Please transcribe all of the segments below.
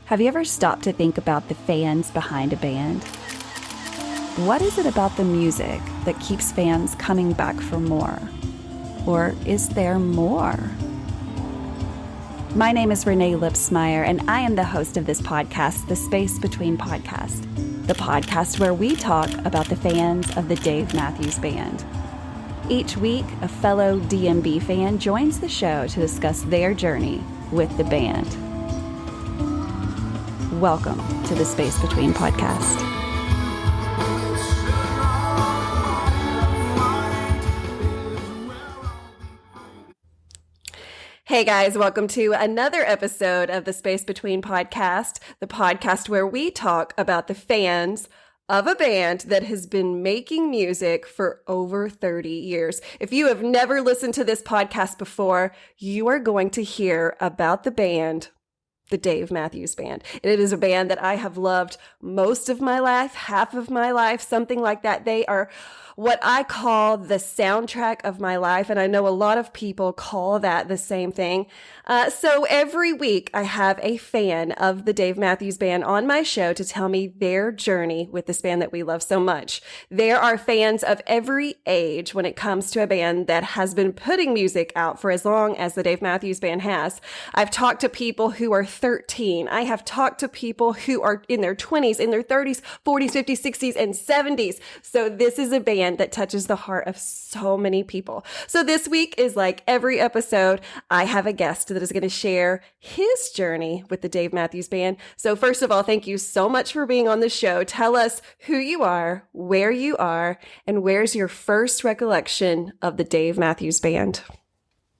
Have you ever stopped to think about the fans behind a band? What is it about the music that keeps fans coming back for more? Or is there more? My name is Renae Lipsmeyer, and I am the host of this podcast, The Space Between Podcast, the podcast where we talk about the fans of the Dave Matthews Band. Each week, a fellow DMB fan joins the show to discuss their journey with the band. Welcome to the Space Between Podcast. Hey guys, welcome to another episode of the Space Between Podcast, the podcast where we talk about the fans of a band that has been making music for over 30 years. If you have never listened to this podcast before, you are going to hear about the band, the Dave Matthews Band. It is a band that I have loved most of my life, half of my life, something like that. They are what I call the soundtrack of my life, and I know a lot of people call that the same thing. So every week I have a fan of the Dave Matthews Band on my show to tell me their journey with this band that we love so much. There are fans of every age when it comes to a band that has been putting music out for as long as the Dave Matthews Band has. I've talked to people who are 13. I have talked to people who are in their 20s, in their 30s, 40s, 50s, 60s, and 70s. So this is a band that touches the heart of so many people. So this week is like every episode, I have a guest that is going to share his journey with the Dave Matthews Band. So first of all, thank you so much for being on the show. Tell us who you are, where you are, and where's your first recollection of the Dave Matthews Band?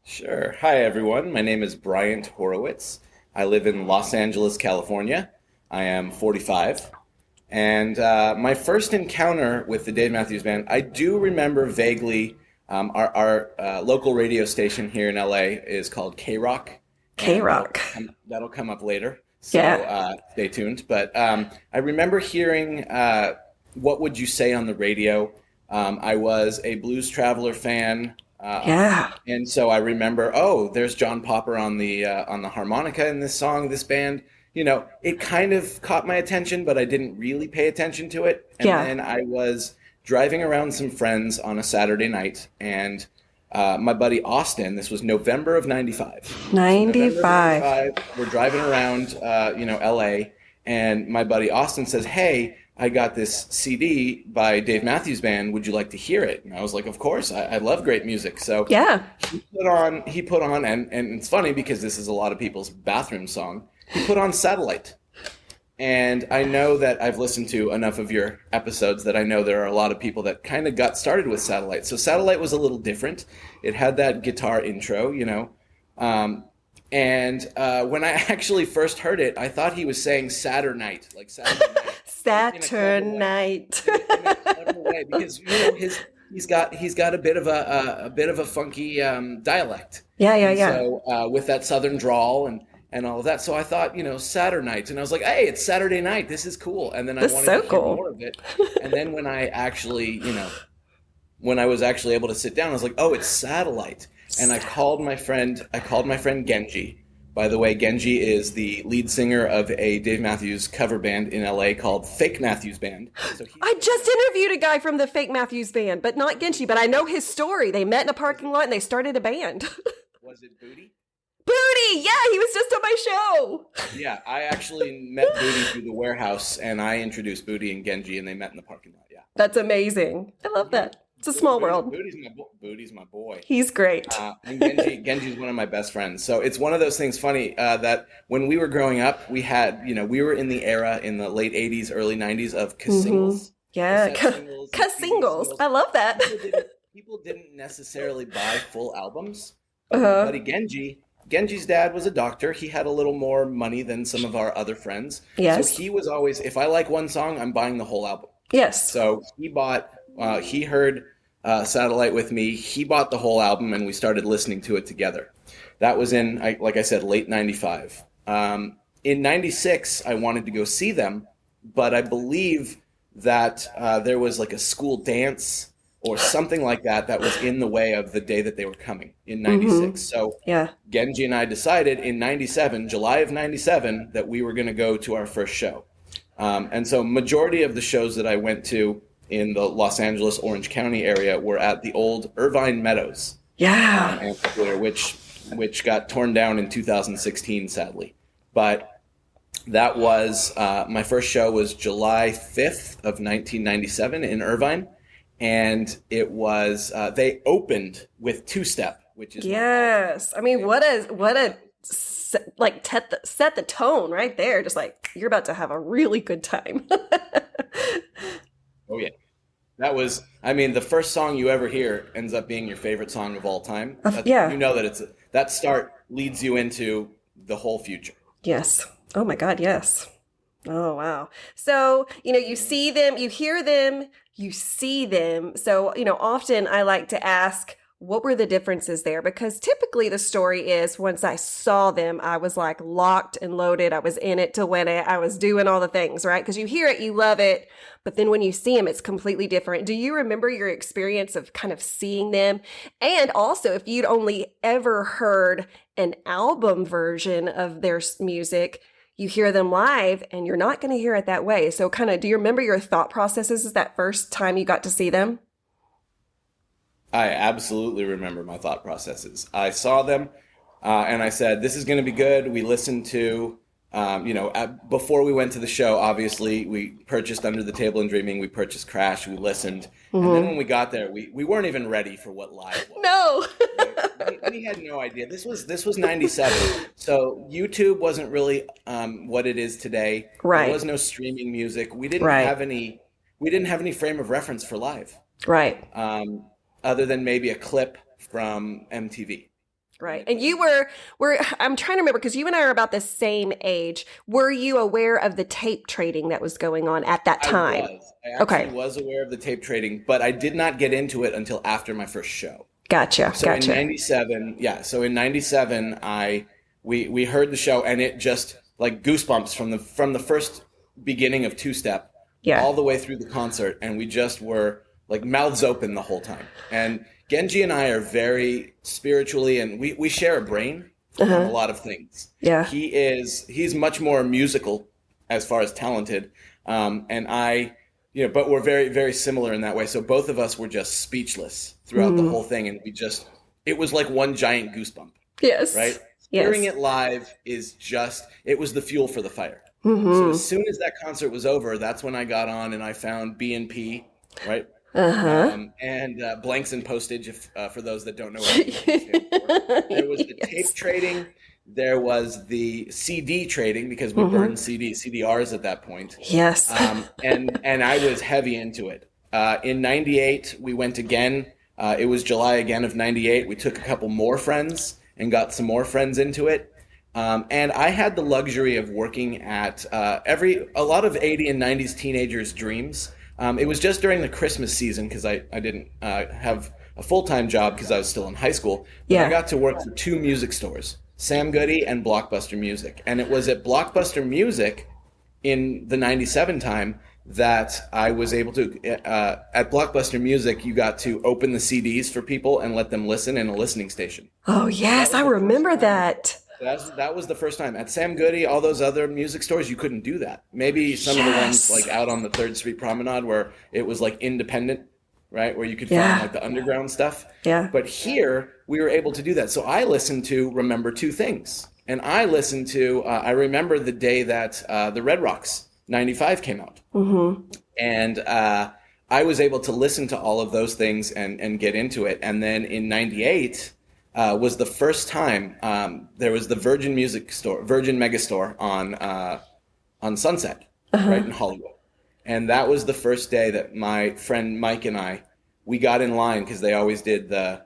Sure. Hi, everyone. My name is Bryant Horowitz. I live in Los Angeles, California. I am 45. And my first encounter with the Dave Matthews Band, I do remember vaguely. Our local radio station here in LA is called K-Rock. K-Rock. That'll come up later. So stay tuned. But I remember hearing What Would You Say on the radio. I was a Blues Traveler fan. And so I remember, there's John Popper on the harmonica in this song, this band. You know, it kind of caught my attention, but I didn't really pay attention to it. And then I was driving around some friends on a Saturday night, and my buddy Austin, this was November of 95. 95. We're driving around, LA, and my buddy Austin says, "Hey, I got this CD by Dave Matthews Band. Would you like to hear it?" And I was like, "Of course, I love great music." So he put on, and it's funny because this is a lot of people's bathroom song. He put on Satellite. And I know that I've listened to enough of your episodes that I know there are a lot of people that kind of got started with Satellite. So Satellite was a little different. It had that guitar intro, and when I actually first heard it, I thought he was saying Saturnight, like Saturday night. Saturnight. Because he's got a bit of a funky dialect. Yeah. So with that southern drawl and all of that. So I thought, Saturnight. And I was like, hey, it's Saturday night. This is cool. And then I wanted to hear more of it. And then when I actually, when I was actually able to sit down, I was like, oh, it's Satellite. And I called my friend Genji. By the way, Genji is the lead singer of a Dave Matthews cover band in LA called Fake Matthews Band. So I just interviewed a guy from the Fake Matthews Band, but not Genji, but I know his story. They met in a parking lot and they started a band. Was it Booty? Booty! Yeah, he was just on my show. Yeah, I actually met Booty through the warehouse, and I introduced Booty and Genji, and they met in the parking lot. Yeah, that's amazing. I love that. It's a small world. Booty's my boy. He's great. And Genji's one of my best friends. So it's one of those things funny that when we were growing up, we had, we were in the era in the late 80s, early 90s of singles. Yeah, singles. I love that. People didn't necessarily buy full albums. But my buddy Genji's dad was a doctor. He had a little more money than some of our other friends. Yes. So he was always, if I like one song, I'm buying the whole album. Yes. So he heard Satellite with me. He bought the whole album, and we started listening to it together. That was in, like I said, late 95. In 96, I wanted to go see them, but I believe that there was like a school dance or something like that was in the way of the day that they were coming in 96. So Genji and I decided in 97, July of 97, that we were going to go to our first show. And so majority of the shows that I went to in the Los Angeles, Orange County area were at the old Irvine Meadows amphitheater, which got torn down in 2016, sadly. But that was my first show was July 5th of 1997 in Irvine. And it was they opened with Two Step, which is I mean, what a like set the tone right there. Just like you're about to have a really good time. Oh yeah, that was. I mean, the first song you ever hear ends up being your favorite song of all time. You know that that start leads you into the whole future. Yes. Oh my God. Yes. Oh wow. So you see them, you hear them. You see them. So, often I like to ask, what were the differences there? Because typically the story is once I saw them, I was like locked and loaded. I was in it to win it. I was doing all the things, right? Because you hear it, you love it. But then when you see them, it's completely different. Do you remember your experience of kind of seeing them? And also, if you'd only ever heard an album version of their music, you hear them live and you're not going to hear it that way. So do you remember your thought processes that first time you got to see them? I absolutely remember my thought processes. I saw them and I said, this is going to be good. We listened to, before we went to the show, obviously we purchased Under the Table and Dreaming. We purchased Crash. We listened. And then when we got there, we weren't even ready for what live was. No. We had no idea. This was 97. So YouTube wasn't really what it is today. Right. There was no streaming music. We didn't have any frame of reference for live. Right. Other than maybe a clip from MTV. Right. And you were I'm trying to remember because you and I are about the same age. Were you aware of the tape trading that was going on at that time? I actually was aware of the tape trading, but I did not get into it until after my first show. Gotcha. In 97, we heard the show and it just like goosebumps from the first beginning of Two Step all the way through the concert, and we just were like mouths open the whole time. And Genji and I are very spiritually, and we share a brain on a lot of things. Yeah. He's much more musical as far as talented. And I, but we're very, very similar in that way. So both of us were just speechless throughout the whole thing. And it was like one giant goosebump. Yes. Right? Yes. Hearing it live it was the fuel for the fire. So as soon as that concert was over, that's when I got on and I found B&P, right? And blanks and postage, for those that don't know what there was the tape trading, there was the CD trading because we burned CDRs at that point. Yes. And I was heavy into it. In 98, we went again. It was July again of 98. We took a couple more friends and got some more friends into it. And I had the luxury of working at a lot of 80 and 90s teenagers' dreams. It was just during the Christmas season because I didn't have a full-time job because I was still in high school. But I got to work for two music stores, Sam Goody and Blockbuster Music. And it was at Blockbuster Music in the 97 time that I was able to, at Blockbuster Music, you got to open the CDs for people and let them listen in a listening station. Oh, yes, I remember that. That was the first time. At Sam Goody, all those other music stores, you couldn't do that. Maybe some of the ones like out on the 3rd Street Promenade where it was like independent, right? Where you could find like the underground stuff. Yeah. But here, we were able to do that. So I listened to Remember Two Things. And I listened to, I remember the day that the Red Rocks 95 came out. And I was able to listen to all of those things and get into it. And then in 98... was the first time there was the Virgin Megastore on Sunset, right in Hollywood, and that was the first day that my friend Mike and we got in line because they always did the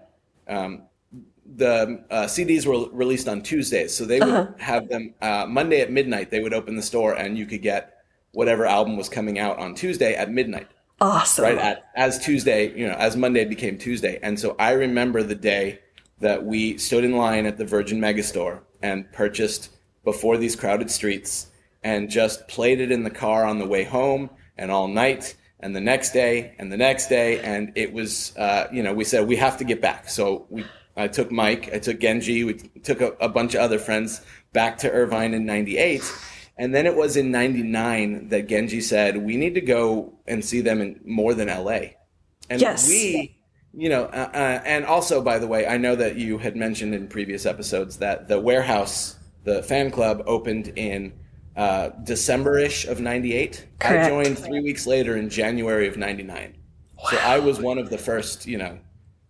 CDs were released on Tuesdays, so they would have them Monday at midnight. They would open the store and you could get whatever album was coming out on Tuesday at midnight. Awesome, right? As Monday became Tuesday, and so I remember the day that we stood in line at the Virgin Megastore and purchased Before These Crowded Streets and just played it in the car on the way home and all night. and the next day, and the next day, and it was, we said we have to get back. So I took Mike, I took Genji, we took a bunch of other friends back to Irvine in 98. And then it was in 99 that Genji said, we need to go and see them in more than LA. And and also, by the way, I know that you had mentioned in previous episodes that the Warehouse, the fan club, opened in December-ish of 98. Correct. I joined 3 weeks later in January of 99. Wow. So I was one of the first,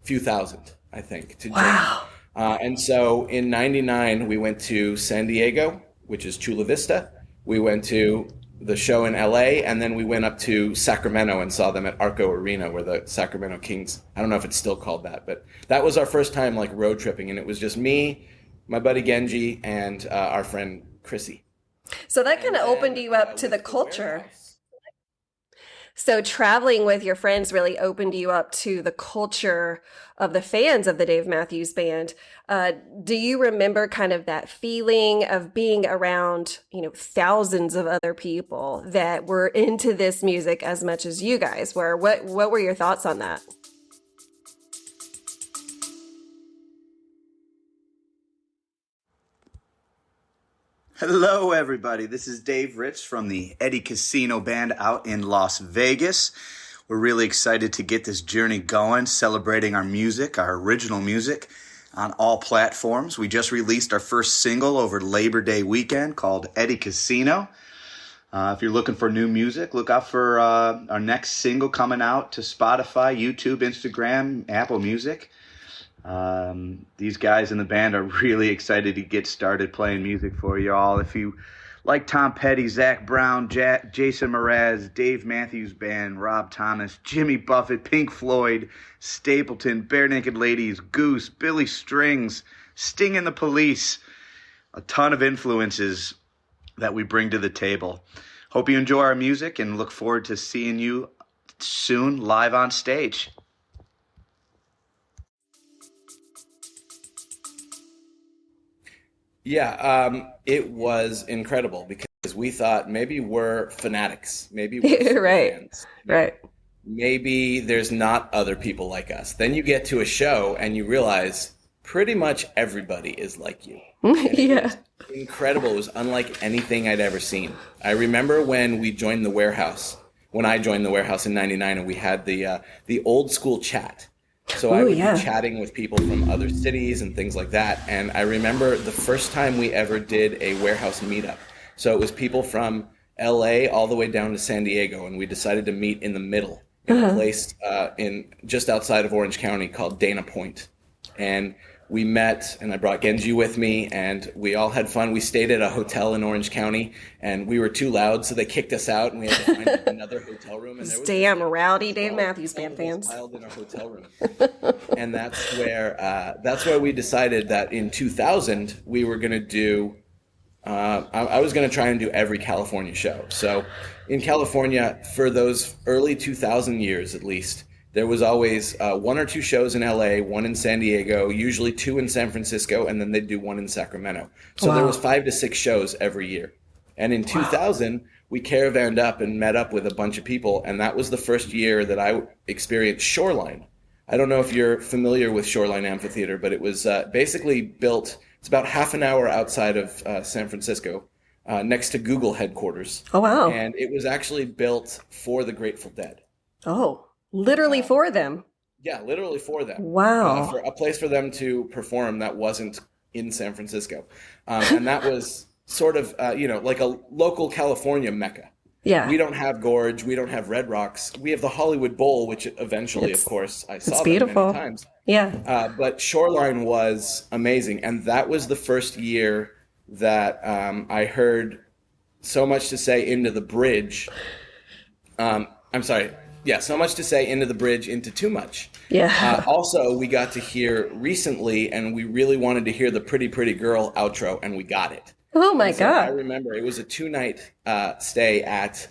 few thousand, I think, to join. Wow. And so in 99, we went to San Diego, which is Chula Vista. We went to the show in LA, and then we went up to Sacramento and saw them at Arco Arena, where the Sacramento Kings, I don't know if it's still called that, but that was our first time like road tripping, and it was just me, my buddy Genji, and our friend Chrissy. So that kind of opened you up to the culture. So traveling with your friends really opened you up to the culture of the fans of the Dave Matthews Band. Do you remember kind of that feeling of being around, thousands of other people that were into this music as much as you guys were? What were your thoughts on that? Hello, everybody. This is Dave Rich from the Eddie Casino Band out in Las Vegas. We're really excited to get this journey going, celebrating our music, our original music, on all platforms. We just released our first single over Labor Day weekend called Eddie Casino. If you're looking for new music, look out for our next single coming out to Spotify, YouTube, Instagram, Apple Music. These guys in the band are really excited to get started playing music for you all. If you like Tom Petty, Zach Brown, Jason Mraz, Dave Matthews Band, Rob Thomas, Jimmy Buffett, Pink Floyd, Stapleton, Bare Naked Ladies, Goose, Billy Strings, Sting and the Police, a ton of influences that we bring to the table. Hope you enjoy our music and look forward to seeing you soon live on stage. Yeah, it was incredible because we thought maybe we're fanatics, maybe we're right, fans. Right. Maybe there's not other people like us. Then you get to a show and you realize pretty much everybody is like you. Yeah. It was incredible. It was unlike anything I'd ever seen. I remember when we joined the Warehouse, when I joined the Warehouse in 99, and we had the old school chat. So I would be chatting with people from other cities and things like that. And I remember the first time we ever did a Warehouse meetup. So it was people from LA all the way down to San Diego. And we decided to meet in the middle in a place in just outside of Orange County called Dana Point. And we met, and I brought Genji with me, and we all had fun. We stayed at a hotel in Orange County, and we were too loud, so they kicked us out, and we had to find another hotel room. And there was damn rowdy Dave Matthews Band fans piled in a hotel room, and that's where we decided that in 2000 we were going to do. I was going to try and do every California show. So in California, for those early 2000 years at least, there was always one or two shows in LA, one in San Diego, usually two in San Francisco, and then they'd do one in Sacramento. So there was 5 to 6 shows every year. And in 2000, we caravanned up and met up with a bunch of people, and that was the first year that I experienced Shoreline. I don't know if you're familiar with Shoreline Amphitheater, but it was basically built, it's about half an hour outside of San Francisco, next to Google headquarters. Oh, wow. And it was actually built for the Grateful Dead. Oh, literally for them? Yeah, literally for them. Wow. For a place for them to perform that wasn't in San Francisco. And that was sort of, like a local California mecca. Yeah. We don't have Gorge. We don't have Red Rocks. We have the Hollywood Bowl, which eventually, of course, I saw them many times. Yeah. But Shoreline was amazing. And that was the first year that I heard So Much to Say Into the Bridge. So Much to Say Into the Bridge into Too Much. Yeah. Also, we got to hear recently, and we really wanted to hear the Pretty Pretty Girl outro, and we got it. Oh my God! I remember it was a 2-night stay at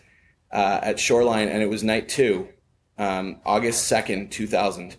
Shoreline, and it was night 2, August 2nd, 2000,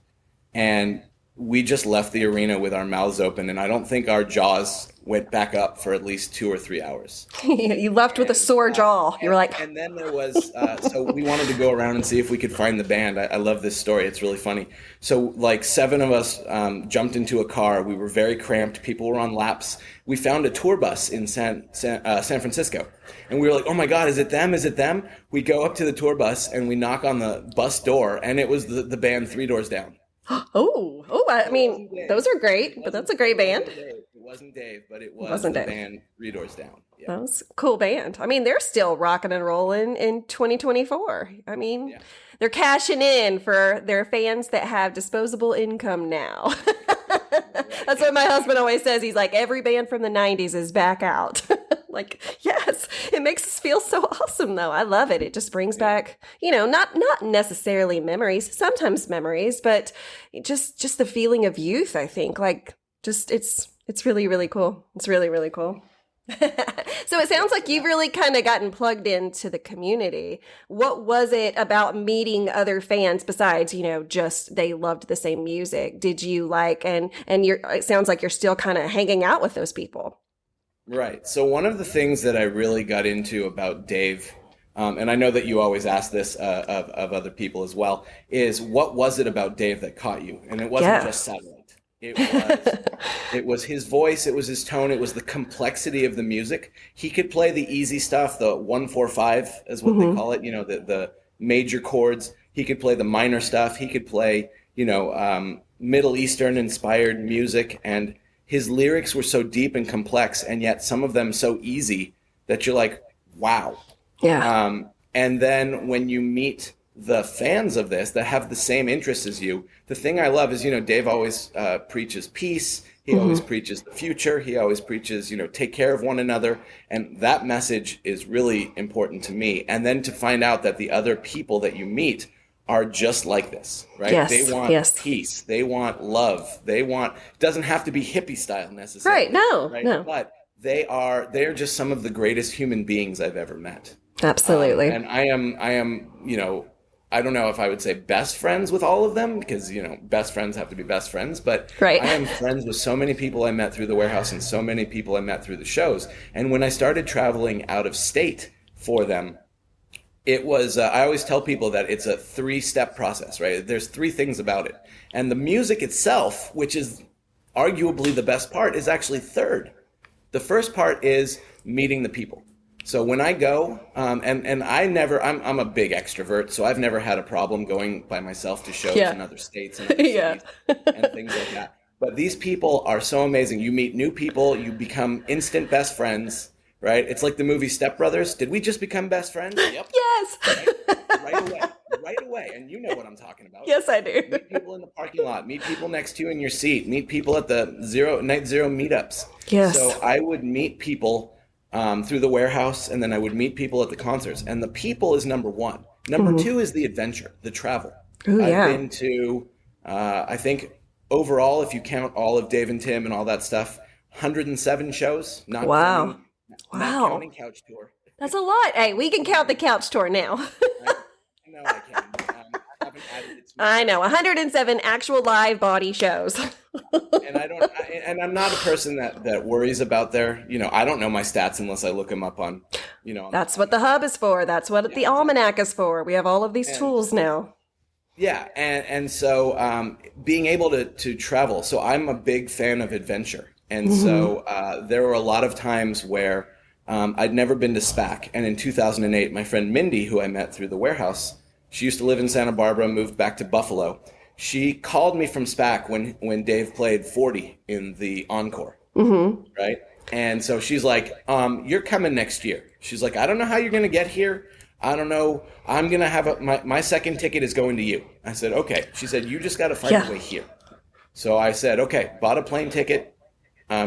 and we just left the arena with our mouths open, and I don't think our jaws went back up for at least 2 or 3 hours. You left with a sore jaw. You were like... And then there was, so we wanted to go around and see if we could find the band. I love this story. It's really funny. So like 7 of us jumped into a car. We were very cramped. People were on laps. We found a tour bus in San Francisco. And we were like, oh my God, is it them? Is it them? We go up to the tour bus and we knock on the bus door, and it was the band 3 Doors Down. I mean, those are great, but that's a great band. It wasn't Dave, but it was the band 3 Doors Down. Yeah. That was a cool band. I mean, they're still rocking and rolling in 2024. I mean, they're cashing in for their fans that have disposable income now. That's what my husband always says. He's like, every band from the 90s is back out. Like, yes, it makes us feel so awesome, though. I love it. It just brings back, not necessarily memories, sometimes memories, but just the feeling of youth, I think. Like, just it's really, really cool. It's really, really cool. So it sounds like you've really kind of gotten plugged into the community. What was it about meeting other fans besides, just they loved the same music? Did you like, and it sounds like you're still kind of hanging out with those people. Right. So one of the things that I really got into about Dave, and I know that you always ask this of other people as well, is what was it about Dave that caught you? And it wasn't just satellite. It was his voice, it was his tone, it was the complexity of the music. He could play the easy stuff, the 1-4-5 is what they call it, the major chords. He could play the minor stuff. He could play, Middle Eastern inspired music, and his lyrics were so deep and complex, and yet some of them so easy that you're like, wow. Yeah. And then when you meet the fans of this that have the same interests as you, the thing I love is, Dave always preaches peace. He always preaches the future. He always preaches, take care of one another. And that message is really important to me. And then to find out that the other people that you meet are just like this, right? Yes, they want peace. They want love. It doesn't have to be hippie style necessarily. Right, no. But they're just some of the greatest human beings I've ever met. Absolutely. And I am, I don't know if I would say best friends with all of them because, best friends have to be best friends. But I am friends with so many people I met through the warehouse and so many people I met through the shows. And when I started traveling out of state for them, it was, I always tell people that it's a 3-step process, right? There's 3 things about it. And the music itself, which is arguably the best part, is actually third. The first part is meeting the people. So when I go, I'm a big extrovert, so I've never had a problem going by myself to shows in other states and other cities and things like that. But these people are so amazing. You meet new people, you become instant best friends, right? It's like the movie Step Brothers. Did we just become best friends? Yep. Yes. Right away. And you know what I'm talking about. Yes, I do. Meet people in the parking lot. Meet people next to you in your seat. Meet people at the night zero meetups. Yes. So I would meet people through the warehouse, and then I would meet people at the concerts. And the people is number 1. Number 2 is the adventure, the travel. Ooh, I've been to, I think overall, if you count all of Dave and Tim and all that stuff, 107 shows. Not counting Couch Tour. That's a lot. Hey, we can count the Couch Tour now. No, I can't. I haven't added it to I know, 107 actual live body shows. And I'm not a person that worries about I don't know my stats unless I look them up on, That's what the hub is for. That's what the almanac is for. We have all of these tools now. Yeah. And so being able to travel. So I'm a big fan of adventure. And so there were a lot of times where I'd never been to SPAC. And in 2008, my friend Mindy, who I met through the warehouse, she used to live in Santa Barbara, moved back to Buffalo. She called me from SPAC when Dave played 40 in the encore, right? And so she's like, you're coming next year. She's like, I don't know how you're going to get here. I don't know. I'm going to have my second ticket is going to you. I said, okay. She said, you just got to find your way here. So I said, okay, bought a plane ticket.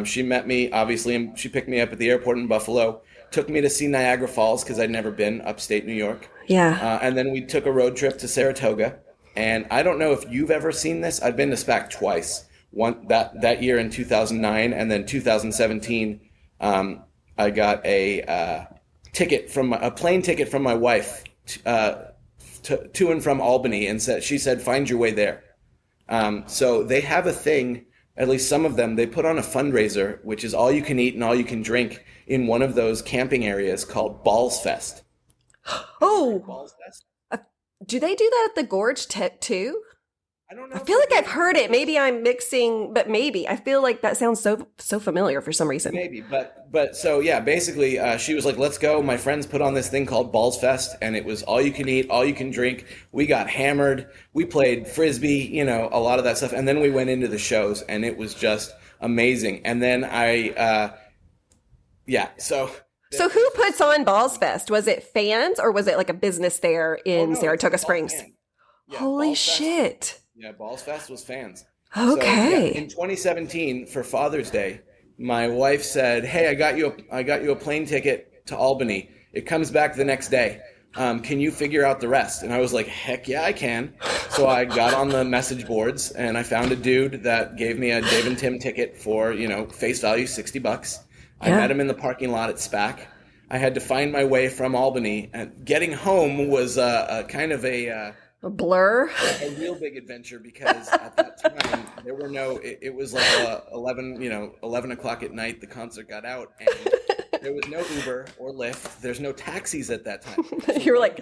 She met me, obviously, and she picked me up at the airport in Buffalo, took me to see Niagara Falls because I'd never been upstate New York. Yeah. And then we took a road trip to Saratoga. And I don't know if you've ever seen this. I've been to SPAC twice. One that year in 2009, and then 2017, I got a plane ticket from my wife to and from Albany, and she said, "Find your way there." So they have a thing at least some of them, they put on a fundraiser, which is all you can eat and all you can drink in one of those camping areas called Balls Fest. Oh, Balls Fest? Do they do that at the Gorge too? I don't know. I feel like I've heard it. Maybe I'm mixing, but maybe. I feel like that sounds so familiar for some reason. Maybe, but so yeah, basically, she was like, "Let's go." My friends put on this thing called Balls Fest, and it was all you can eat, all you can drink. We got hammered. We played frisbee, you know, a lot of that stuff, and then we went into the shows, and it was just amazing. And then So who puts on Balls Fest? Was it fans or was it like a business there in Saratoga Springs? Yeah, Holy shit. Yeah, Balls Fest was fans. Okay. So, in 2017 for Father's Day, my wife said, "Hey, I got you a plane ticket to Albany. It comes back the next day. Can you figure out the rest?" And I was like, "Heck yeah, I can." So I got on the message boards and I found a dude that gave me a Dave and Tim ticket for, you know, face value $60. I met him in the parking lot at SPAC. I had to find my way from Albany, and getting home was a kind of a blur, a real big adventure, because at that time there were no. It was like 11 o'clock at night. The concert got out, and there was no Uber or Lyft. There's no taxis at that time. So you were like,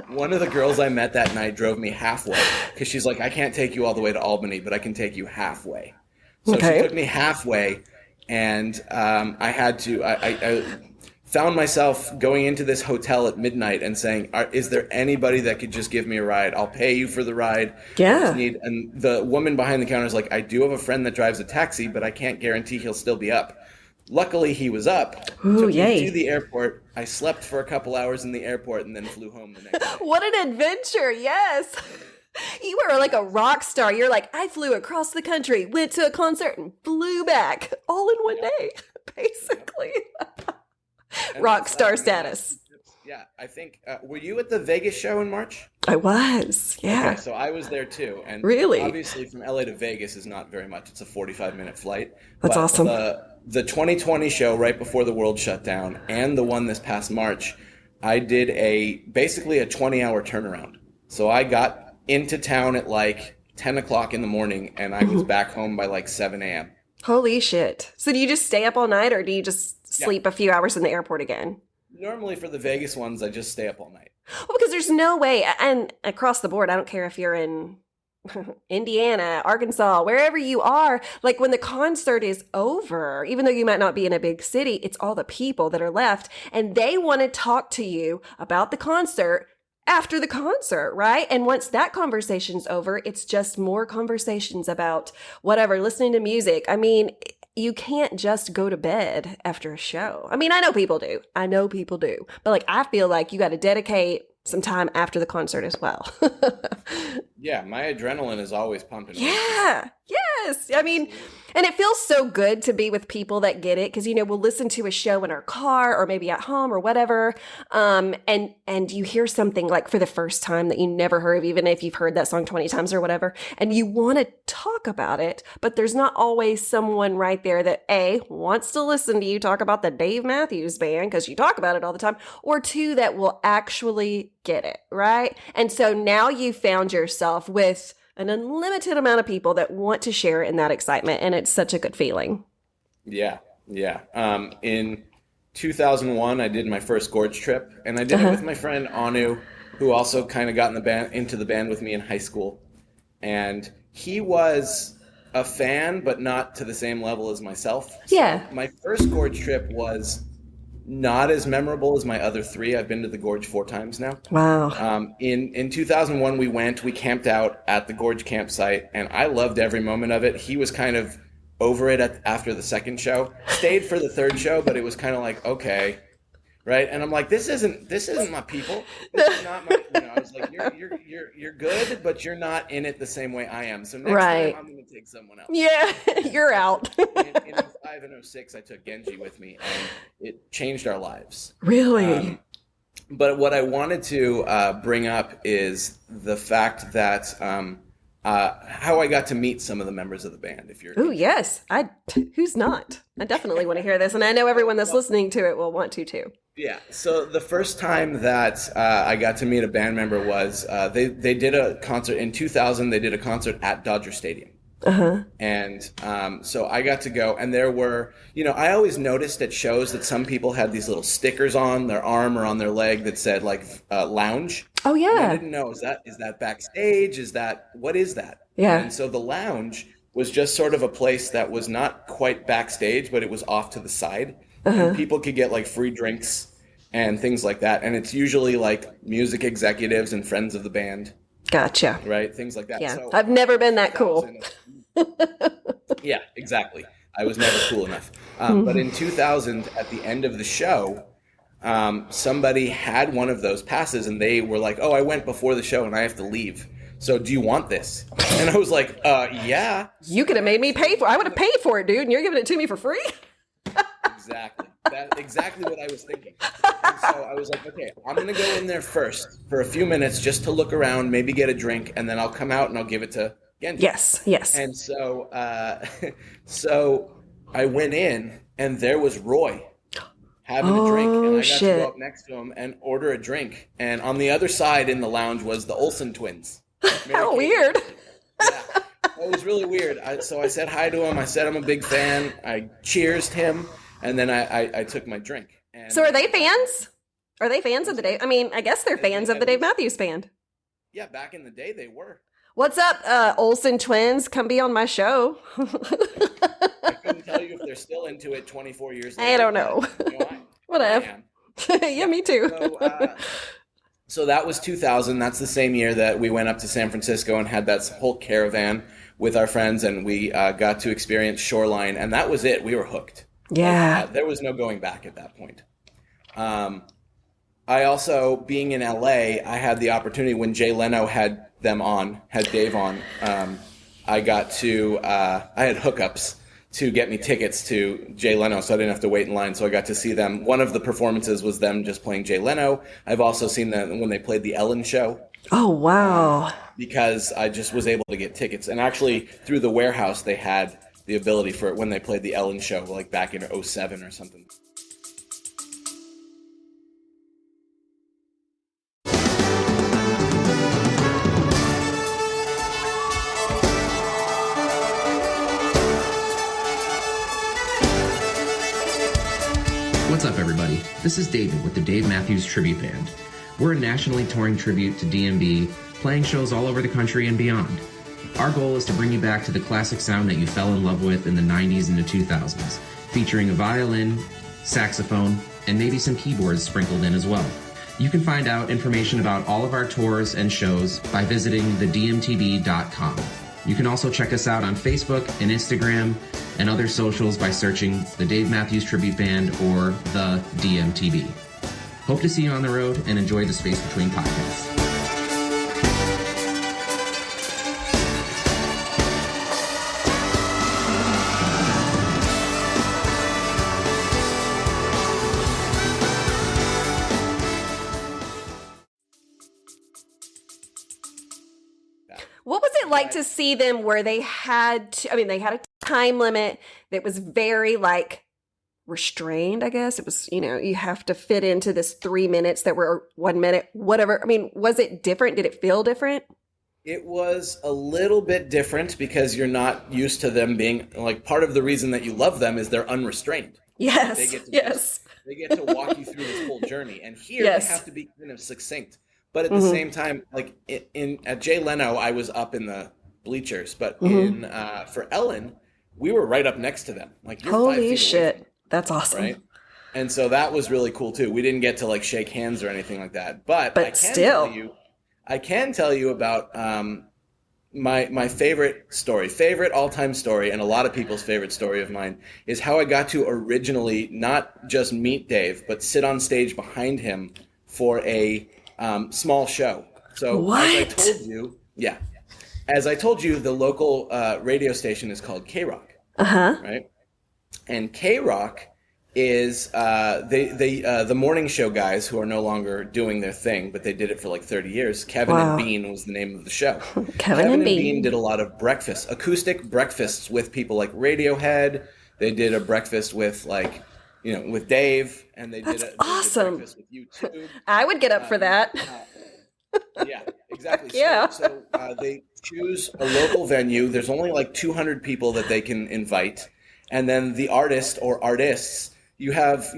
one of the girls I met that night drove me halfway, because she's like, "I can't take you all the way to Albany, but I can take you halfway." So she took me halfway. And I found myself going into this hotel at midnight and saying, "Is there anybody that could just give me a ride? I'll pay you for the ride." Yeah. And the woman behind the counter is like, "I do have a friend that drives a taxi, but I can't guarantee he'll still be up." Luckily, he was up. Ooh, took yay. me to the airport. I slept for a couple hours in the airport and then flew home the next day. What an adventure. Yes. You were like a rock star. You're like, I flew across the country, went to a concert, and flew back all in one day, basically. Rock star status. Yeah, I think, were you at the Vegas show in March? I was, yeah. Okay, so I was there too. And really? Obviously from LA to Vegas is not very much. It's a 45-minute flight. That's awesome. The 2020 show right before the world shut down and the one this past March, I did basically a 20-hour turnaround. So I got into town at like 10 o'clock in the morning, and I was back home by like 7 a.m. Holy shit. So do you just stay up all night, or do you just sleep a few hours in the airport again? Normally for the Vegas ones, I just stay up all night. Well, because there's no way, and across the board, I don't care if you're in Indiana, Arkansas, wherever you are, like when the concert is over, even though you might not be in a big city, it's all the people that are left, and they want to talk to you about the concert after the concert, right? And once that conversation's over, it's just more conversations about whatever, listening to music. I mean, you can't just go to bed after a show. I mean, I know people do. But like, I feel like you got to dedicate some time after the concert as well. Yeah, my adrenaline is always pumping. Yeah, yes. I mean, and it feels so good to be with people that get it, because, you know, we'll listen to a show in our car or maybe at home or whatever, and you hear something like for the first time that you never heard of, even if you've heard that song 20 times or whatever, and you want to talk about it, but there's not always someone right there that A, wants to listen to you talk about the Dave Matthews Band, because you talk about it all the time, or two, that will actually get it, right? And so now you found yourself with an unlimited amount of people that want to share in that excitement, and it's such a good feeling. Yeah. In 2001, I did my first Gorge trip, and I did it with my friend Anu, who also kind of got into the band with me in high school. And he was a fan, but not to the same level as myself. Yeah. So my first Gorge trip was not as memorable as my other three. I've been to the Gorge 4 times now. Wow. In 2001, we camped out at the Gorge campsite, and I loved every moment of it. He was kind of over it after the second show. Stayed for the third show, but it was kind of like, okay, right? And I'm like, this isn't my people. This is not my. You know, I was like, you're good, but you're not in it the same way I am. So next time I'm going to take someone else. Yeah, you're out. in 05 and 06, I took Genji with me, and it changed our lives. Really? But what I wanted to bring up is the fact that how I got to meet some of the members of the band. Oh yes, who's not? I definitely want to hear this, and I know everyone that's listening to it will want to too. Yeah. So the first time that I got to meet a band member was they did a concert in 2000. They did a concert at Dodger Stadium. And so I got to go, and there were, I always noticed at shows that some people had these little stickers on their arm or on their leg that said like lounge. Oh yeah. And I didn't know, is that backstage? What is that? Yeah. And so the lounge was just sort of a place that was not quite backstage, but it was off to the side. And people could get like free drinks and things like that. And it's usually like music executives and friends of the band. Gotcha. Right? Things like that. Yeah. So, I've never been that cool. Yeah, exactly. I was never cool enough. But in 2000, at the end of the show, somebody had one of those passes and they were like, oh, I went before the show and I have to leave. So do you want this? And I was like, yeah. You could have made me pay for it. I would have paid for it, dude. And you're giving it to me for free? Exactly. That's exactly what I was thinking. And so I was like, okay, I'm going to go in there first for a few minutes just to look around, maybe get a drink, and then I'll come out and I'll give it to Genji. Yes. And so, so I went in and there was Roy having a drink, and I got to go up next to him and order a drink. And on the other side in the lounge was the Olsen twins. How weird. Yeah, it was really weird. So I said hi to him. I said I'm a big fan. I cheersed him, and then I took my drink. And so are they fans? Are they fans of the Dave? I mean, I guess they're fans of the Dave Matthews Band. Yeah, back in the day they were. What's up, Olsen twins? Come be on my show. I couldn't tell you if they're still into it 24 years later. I don't know. Whatever. Yeah, me too. So that was 2000. That's the same year that we went up to San Francisco and had that whole caravan with our friends, and we got to experience Shoreline, and that was it. We were hooked. Yeah. There was no going back at that point. I also, being in LA, I had the opportunity when Jay Leno had Dave on, I got to, I had hookups to get me tickets to Jay Leno, so I didn't have to wait in line. So I got to see them. One of the performances was them just playing Jay Leno. I've also seen them when they played the Ellen Show. Oh, wow. Because I just was able to get tickets. And actually, through the warehouse, they had the ability for it when they played the Ellen Show, like back in 2007 or something. What's up, everybody? This is David with the Dave Matthews Tribute Band. We're a nationally touring tribute to DMB, playing shows all over the country and beyond. Our goal is to bring you back to the classic sound that you fell in love with in the 90s and the 2000s, featuring a violin, saxophone, and maybe some keyboards sprinkled in as well. You can find out information about all of our tours and shows by visiting thedmtb.com. You can also check us out on Facebook and Instagram and other socials by searching the Dave Matthews Tribute Band or the DMTB. Hope to see you on the road and enjoy the Space Between podcast. What was it like to see them where they had to, they had a time limit that was very restrained, I guess. It was, you have to fit into this 3 minutes that were 1 minute, whatever. Was it different? Did it feel different? It was a little bit different because you're not used to them being, part of the reason that you love them is they're unrestrained. Yes, they get to walk you through this whole journey. And here they have to be kind of succinct. But at the same time, at Jay Leno, I was up in the bleachers. But for Ellen, we were right up next to them. You're holy 5 feet shit. away. That's awesome. Right? And so that was really cool too. We didn't get to shake hands or anything like that. But I can tell you about my favorite all-time story, and a lot of people's favorite story of mine, is how I got to originally not just meet Dave, but sit on stage behind him for a small show. So what? As I told you, the local radio station is called K-Rock. Right? And K-Rock is the morning show guys who are no longer doing their thing, but they did it for 30 years. Kevin and Bean was the name of the show. Kevin and Bean did a lot of acoustic breakfasts with people like Radiohead. They did a breakfast with with Dave, and they did a awesome. breakfast with U2. I would get up for that. Yeah, exactly. Exactly. Yeah. So they choose a local venue. There's only like 200 people that they can invite. And then the artist or artists, you have,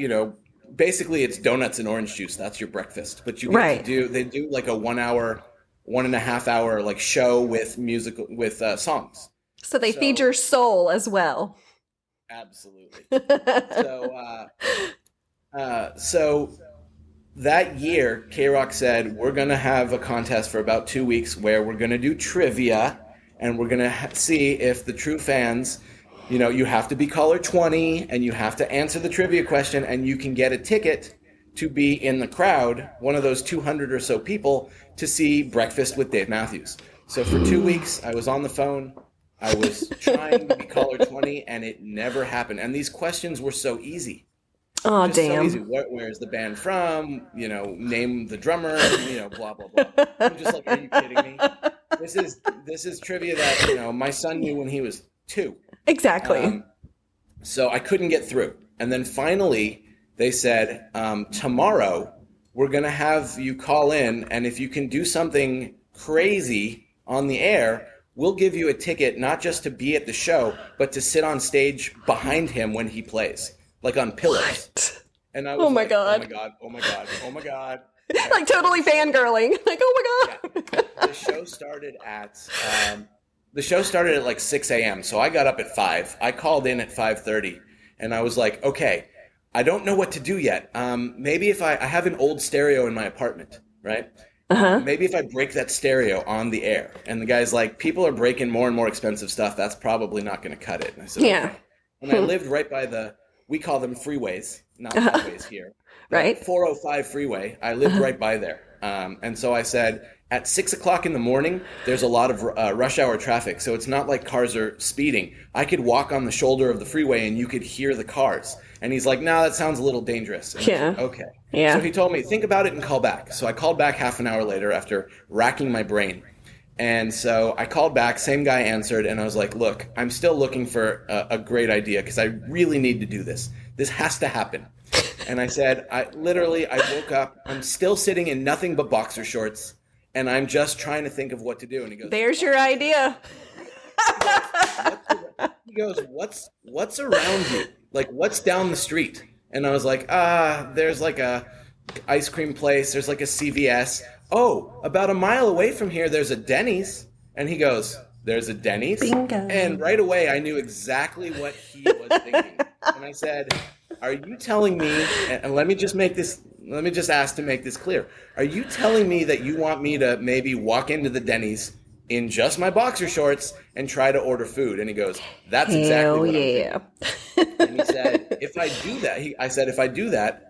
basically it's donuts and orange juice. That's your breakfast. But you get they do like a 1 hour, 1.5 hour like show with songs. So they feed your soul as well. Absolutely. So that year, K-Rock said, we're going to have a contest for about 2 weeks where we're going to do trivia and we're going to see if the true fans, you have to be caller 20 and you have to answer the trivia question and you can get a ticket to be in the crowd, one of those 200 or so people, to see Breakfast with Dave Matthews. So for 2 weeks, I was on the phone. I was trying to be caller 20 and it never happened. And these questions were so easy. Oh, damn. So easy. Where's the band from? Name the drummer, blah, blah, blah. I'm just like, are you kidding me? This is trivia that, my son knew when he was 2. Exactly. So I couldn't get through. And then finally they said, tomorrow we're going to have you call in. And if you can do something crazy on the air, we'll give you a ticket, not just to be at the show, but to sit on stage behind him when he plays. Like on pillars. What? And I was God. Oh my God. Like totally fangirling. Like, oh my God. Yeah. The show started at like 6 a.m. So I got up at 5. I called in at 5:30 and I was like, okay, I don't know what to do yet. Maybe if I have an old stereo in my apartment, right? Maybe if I break that stereo on the air. And the guy's like, people are breaking more and more expensive stuff. That's probably not going to cut it. And I said, okay. And I lived right by we call them freeways, not highways here. Right. 405 freeway. I lived right by there. And so I said, at 6 o'clock in the morning, there's a lot of rush hour traffic. So it's not like cars are speeding. I could walk on the shoulder of the freeway and you could hear the cars. And he's like, no, that sounds a little dangerous. And yeah. Said, okay. Yeah. So he told me, think about it and call back. So I called back half an hour later after racking my brain. And so I called back, same guy answered, and I was like, look, I'm still looking for a great idea because I really need to do this. This has to happen. And I said, I woke up, I'm still sitting in nothing but boxer shorts, and I'm just trying to think of what to do. And he goes, there's your idea. He goes, what's around you? Like, what's down the street? And I was like, there's like a ice cream place, there's like a CVS. Oh, about a mile away from here, there's a Denny's. And he goes, there's a Denny's? Bingo. And right away, I knew exactly what he was thinking. And I said, are you telling me, and let me just ask to make this clear. Are you telling me that you want me to maybe walk into the Denny's in just my boxer shorts and try to order food? And he goes, that's exactly what I'm thinking. And he said, if I do that,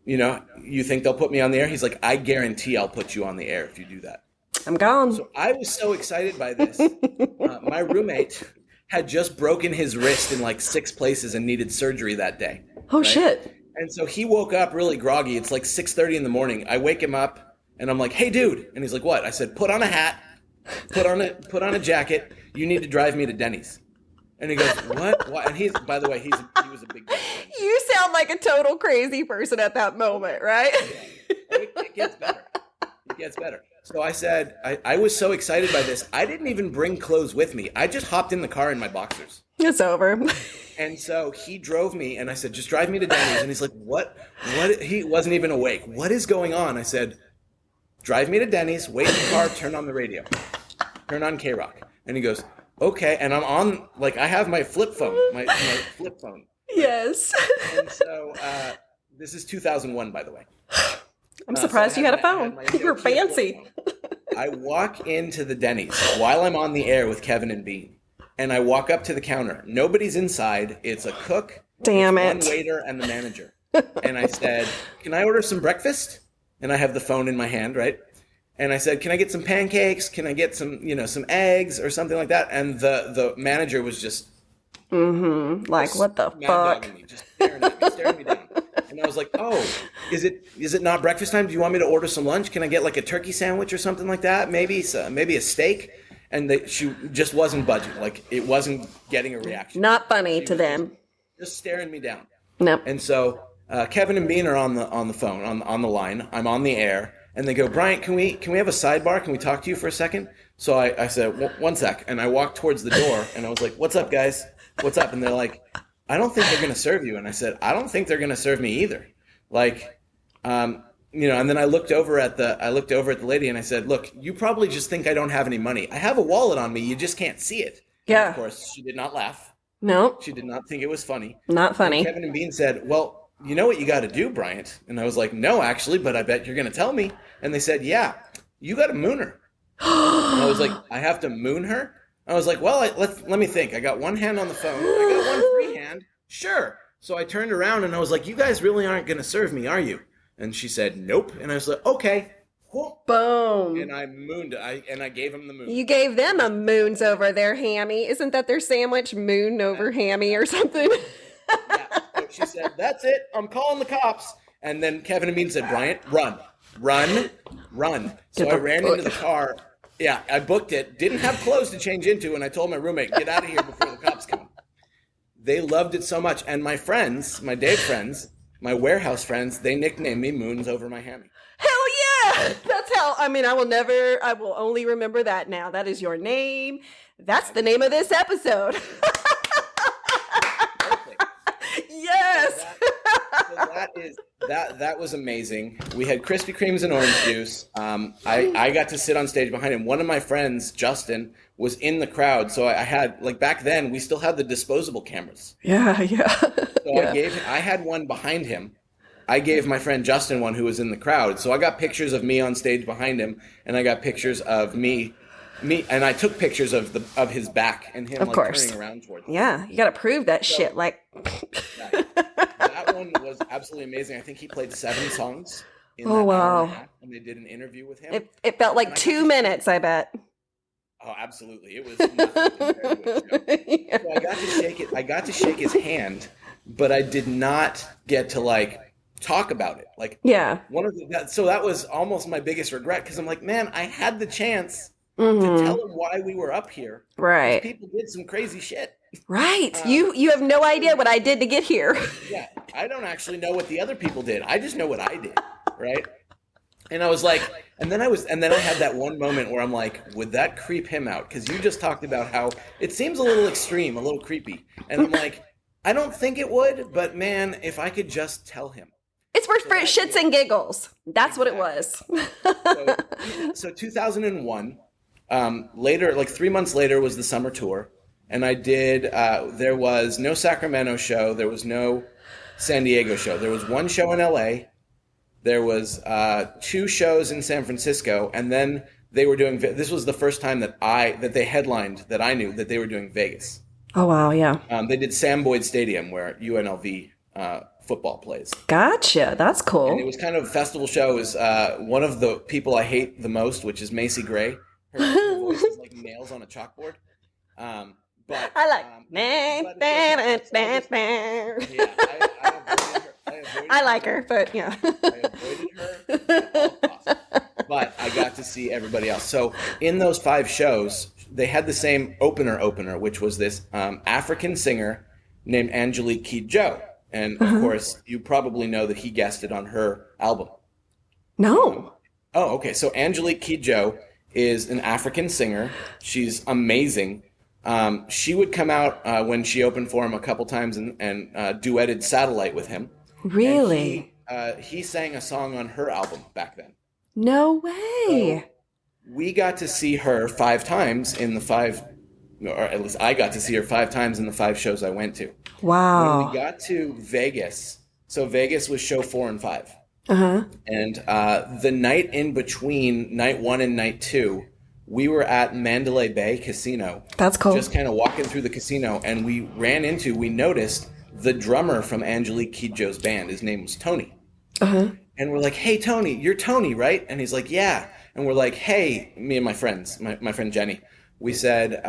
you think they'll put me on the air? He's like, I guarantee I'll put you on the air if you do that. I'm gone. So I was so excited by this. My roommate had just broken his wrist in like 6 places and needed surgery that day. Oh, right? Shit. And so he woke up really groggy. It's like 6:30 in the morning. I wake him up and I'm like, hey, dude. And he's like, what? I said, put on a hat, put on a jacket. You need to drive me to Denny's. And he goes, what? Why? And by the way, he was a big guy. You sound like a total crazy person at that moment, right? Yeah. It gets better. It gets better. So I said, I was so excited by this. I didn't even bring clothes with me. I just hopped in the car in my boxers. It's over. And so he drove me, and I said, just drive me to Denny's. And he's like, what? He wasn't even awake. What is going on? I said, drive me to Denny's, wait in the car, turn on the radio. Turn on K-Rock. And he goes, okay. And I'm on, like, I have my flip phone, my flip phone. Yes. And so this is 2001, by the way. I'm surprised you had a phone. You're fancy. I walk into the Denny's while I'm on the air with Kevin and Bean. And I walk up to the counter. Nobody's inside. It's a cook. Damn it. One waiter and the manager. And I said, can I order some breakfast? And I have the phone in my hand, right? And I said, can I get some pancakes? Can I get some eggs or something like that? And the manager was just... Like, what the fuck? Me, just staring me down. And I was like, oh, is it not breakfast time? Do you want me to order some lunch? Can I get like a turkey sandwich or something like that? Maybe a steak? And she just wasn't budging. Like, it wasn't getting a reaction. Not funny to them. Just staring me down. No. And so Kevin and Bean are on the phone, on the line. I'm on the air. And they go, Bryant, can we have a sidebar? Can we talk to you for a second? So I said, one sec. And I walked towards the door and I was like, what's up, guys? What's up? And they're like, I don't think they're going to serve you. And I said, I don't think they're going to serve me either. Like, and then I looked over at the lady and I said, look, you probably just think I don't have any money. I have a wallet on me. You just can't see it. Yeah. And of course, she did not laugh. No. She did not think it was funny. Not funny. And Kevin and Bean said, well, you know what you got to do, Bryant? And I was like, no, actually, but I bet you're going to tell me. And they said, yeah, you got to moon her. And I was like, I have to moon her? I was like, well, let me think. I got one hand on the phone. I got one free hand. Sure. So I turned around and I was like, you guys really aren't going to serve me, are you? And she said, nope. And I was like, okay. Cool. Boom. And I mooned. I gave him the moon. You gave them a moons over their hammy. Isn't that their sandwich? Moon over hammy or something? Yeah. So she said, that's it. I'm calling the cops. And then Kevin and Bean said, Bryant, run. So I ran into the car. Yeah, I booked it. Didn't have clothes to change into. And I told my roommate, get out of here before the cops come. They loved it so much. And my friends, my Dave friends, my warehouse friends, they nicknamed me Moons Over My Hammy. Hell yeah! That's how, I will only remember that now. That is your name. That's the name of this episode. Yes. That was amazing. We had Krispy Kremes and orange juice. I got to sit on stage behind him. One of my friends, Justin, was in the crowd. So I had, like, back then, we still had the disposable cameras. Yeah. So yeah. I had one behind him. I gave my friend Justin one who was in the crowd. So I got pictures of me on stage behind him, and I got pictures of me, and I took pictures of his back and him turning around towards me. Yeah, you got to prove that shit. Like, that one was absolutely amazing. I think he played 7 songs. Wow! And they did an interview with him. It felt like 2 minutes. I bet. Oh, absolutely! It was nothing compared to it. Yeah. So I got to shake his hand, but I did not get to talk about it. So that was almost my biggest regret, because I'm like, man, I had the chance to tell him why we were up here. Right. People did some crazy shit. Right. You have no idea what I did to get here. Yeah. I don't actually know what the other people did. I just know what I did. Right. And I was like, and then I had that one moment where I'm like, would that creep him out? Because you just talked about how it seems a little extreme, a little creepy. And I'm like, I don't think it would, but man, if I could just tell him. It's for shits and giggles. That's what it was. So 2001, later, 3 months later, was the summer tour. And I did, there was no Sacramento show. There was no San Diego show. There was one show in LA. There was 2 shows in San Francisco. And then they were doing, this was the first time that they headlined, that I knew that they were doing Vegas. Oh, wow. Yeah. They did Sam Boyd Stadium, where UNLV football plays. Gotcha. That's cool. And it was kind of a festival show. It was one of the people I hate the most, which is Macy Gray. Her voice is like nails on a chalkboard. But I like. I like her, but yeah. I avoided her at all costs. But I got to see everybody else. So in those 5 shows, they had the same opener, which was this African singer named Angelique Kidjo. And, of course, you probably know that he guested on her album. No. Okay. So Angelique Kidjo is an African singer. She's amazing. She would come out when she opened for him a couple times and duetted Satellite with him. Really? He sang a song on her album back then. No way. So we got to see her 5 times in the 5, or at least I got to see her 5 times in the 5 shows I went to. Wow. When we got to Vegas, so Vegas was show 4 and 5. Uh-huh. And the night in between night 1 and night 2, we were at Mandalay Bay Casino. That's cool. Just kind of walking through the casino, and we noticed the drummer from Angelique Kidjo's band. His name was Tony. Uh-huh. And we're like, hey, Tony, you're Tony, right? And he's like, yeah. And we're like, hey, me and my friends, my friend Jenny, we said,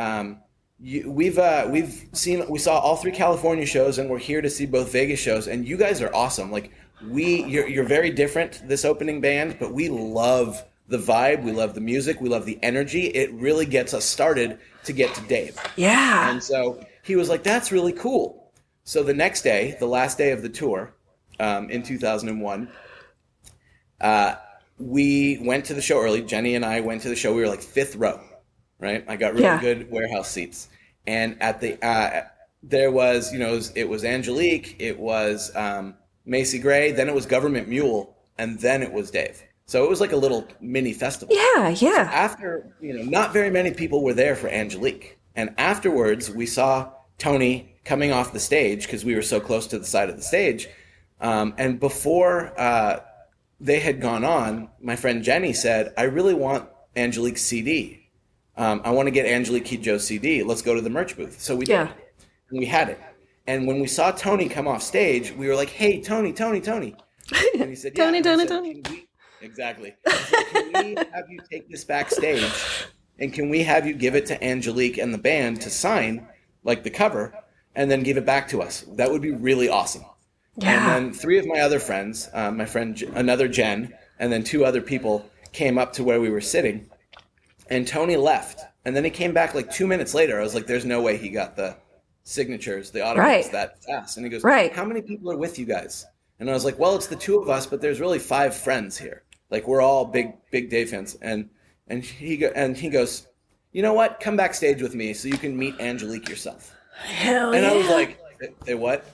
we saw all 3 California shows, and we're here to see both Vegas shows, and you guys are awesome. Like, you're very different, this opening band, but we love the vibe, we love the music, we love the energy. It really gets us started to get to Dave. Yeah. And so he was like, that's really cool. So the next day, the last day of the tour, in 2001, we went to the show early. Jenny and I went to the show. We were like 5th row, right? I got really good warehouse seats. And at the there was, it was Angelique, it was Macy Gray, then it was Government Mule, and then it was Dave. So it was like a little mini festival. Yeah. So after, not very many people were there for Angelique. And afterwards, we saw Tony coming off the stage because we were so close to the side of the stage. And before they had gone on, my friend Jenny said, I really want Angelique's CD. I want to get Angelique Kidjo's CD. Let's go to the merch booth. So we did. And we had it. And when we saw Tony come off stage, we were like, hey, Tony. And he said, yeah. Tony. Exactly. Said, can we have you take this backstage? And can we have you give it to Angelique and the band to sign, like the cover, and then give it back to us? That would be really awesome. Yeah. And then 3 of my other friends, my friend, another Jen, and then 2 other people came up to where we were sitting. And Tony left. And then he came back like 2 minutes later. I was like, there's no way he got the signatures, the autographs that fast. And he goes, how many people are with you guys? And I was like, well, it's the 2 of us, but there's really 5 friends here. Like, we're all big Dave fans. And he goes, you know what? Come backstage with me so you can meet Angelique yourself. Hell and yeah. I was like, say what?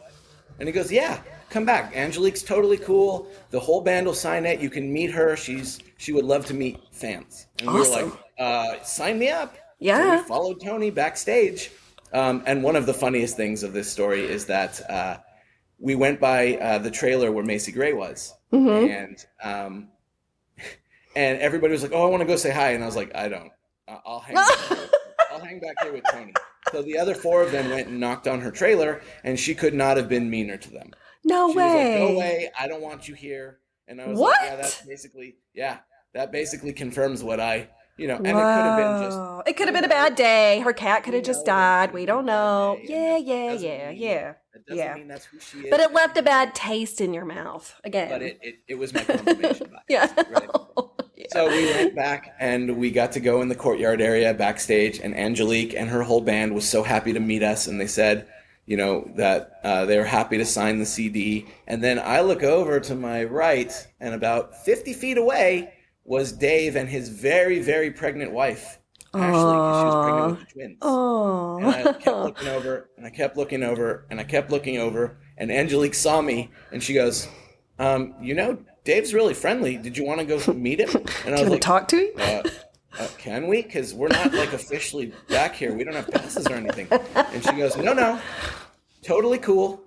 And he goes, yeah, come back. Angelique's totally cool. The whole band will sign it. You can meet her. She would love to meet fans. And we were like, sign me up. Yeah. So we followed Tony backstage. And one of the funniest things of this story is that we went by the trailer where Macy Gray was. Mm-hmm. And everybody was like, oh, I want to go say hi. And I was like, I don't. I'll hang back here with Tony. So the other 4 of them went and knocked on her trailer, and she could not have been meaner to them. No way. She was like, no way. I don't want you here. And I was like, that basically confirms what I, and it could have been just. It could have been a bad day. Her cat could have just died. We don't know. Yeah. That doesn't mean that's who she is. But it left a bad taste in your mouth again. But it was my confirmation bias. Yeah. Right? Yeah. So we went back and we got to go in the courtyard area backstage, and Angelique and her whole band was so happy to meet us, and they said, that they were happy to sign the CD. And then I look over to my right, and about 50 feet away was Dave and his very, very pregnant wife, Ashley. She was pregnant with the twins. And I kept looking over, and I kept looking over, and I kept looking over, and Angelique saw me, and she goes, Dave's really friendly. Did you want to go meet him? And I was like, talk to him? Can we? Because we're not like officially back here. We don't have passes or anything. And she goes, no, totally cool.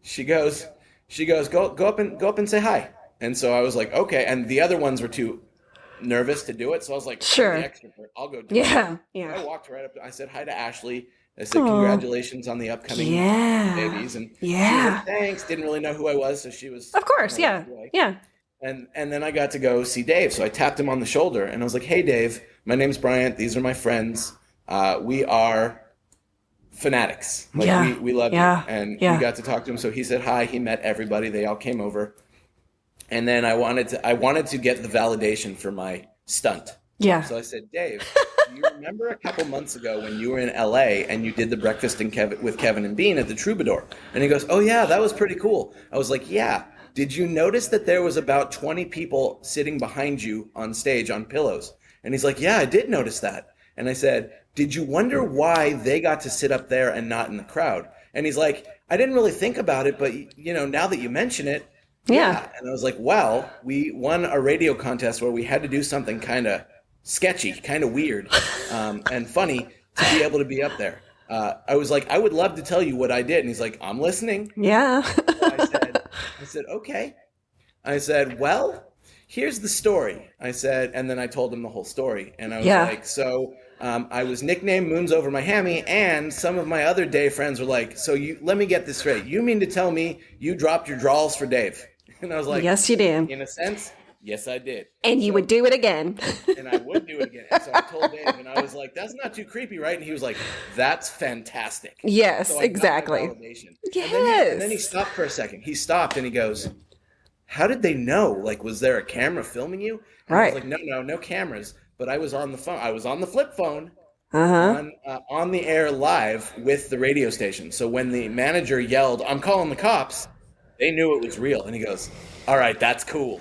She goes, go up and say hi. And so I was like, okay. And the other ones were too nervous to do it. So I was like, sure, the extrovert, I'll go do it. Yeah. I walked right up. I said hi to Ashley. I said, congratulations on the upcoming babies. And she was like, thanks. Didn't really know who I was. So she was. Of course. Yeah. And then I got to go see Dave. So I tapped him on the shoulder and I was like, hey, Dave, my name's Bryant. These are my friends. We are fanatics. We love you. And we got to talk to him. So he said hi. He met everybody. They all came over. And then I wanted to get the validation for my stunt. Yeah. So I said, Dave, do you remember a couple months ago when you were in LA and you did the breakfast with Kevin and Bean at the Troubadour? And he goes, oh yeah, that was pretty cool. I was like, yeah. Did you notice that there was about 20 people sitting behind you on stage on pillows? And he's like, yeah, I did notice that. And I said, did you wonder why they got to sit up there and not in the crowd? And he's like, I didn't really think about it, but now that you mention it, yeah. And I was like, well, we won a radio contest where we had to do something kind of sketchy, kind of weird, and funny to be able to be up there. I was like, I would love to tell you what I did. And he's like, I'm listening. Yeah. So I said, okay. I said, well, here's the story. I said, and then I told him the whole story. And I was like, so I was nicknamed Moons Over My Hammy, and some of my other Dave friends were like, so let me get this straight. You mean to tell me you dropped your draws for Dave? And I was like, yes, you did. In a sense, yes, I did. And you would do it again. And I would do it again. And so I told Dave, and I was like, that's not too creepy, right? And he was like, that's fantastic. Yes, so exactly. Yes. And then he stopped for a second. He stopped and he goes, how did they know? Like, was there a camera filming you? And I was like, no cameras. But I was on the phone. I was on the flip phone on the air live with the radio station. So when the manager yelled, I'm calling the cops, they knew it was real. And he goes, all right, that's cool.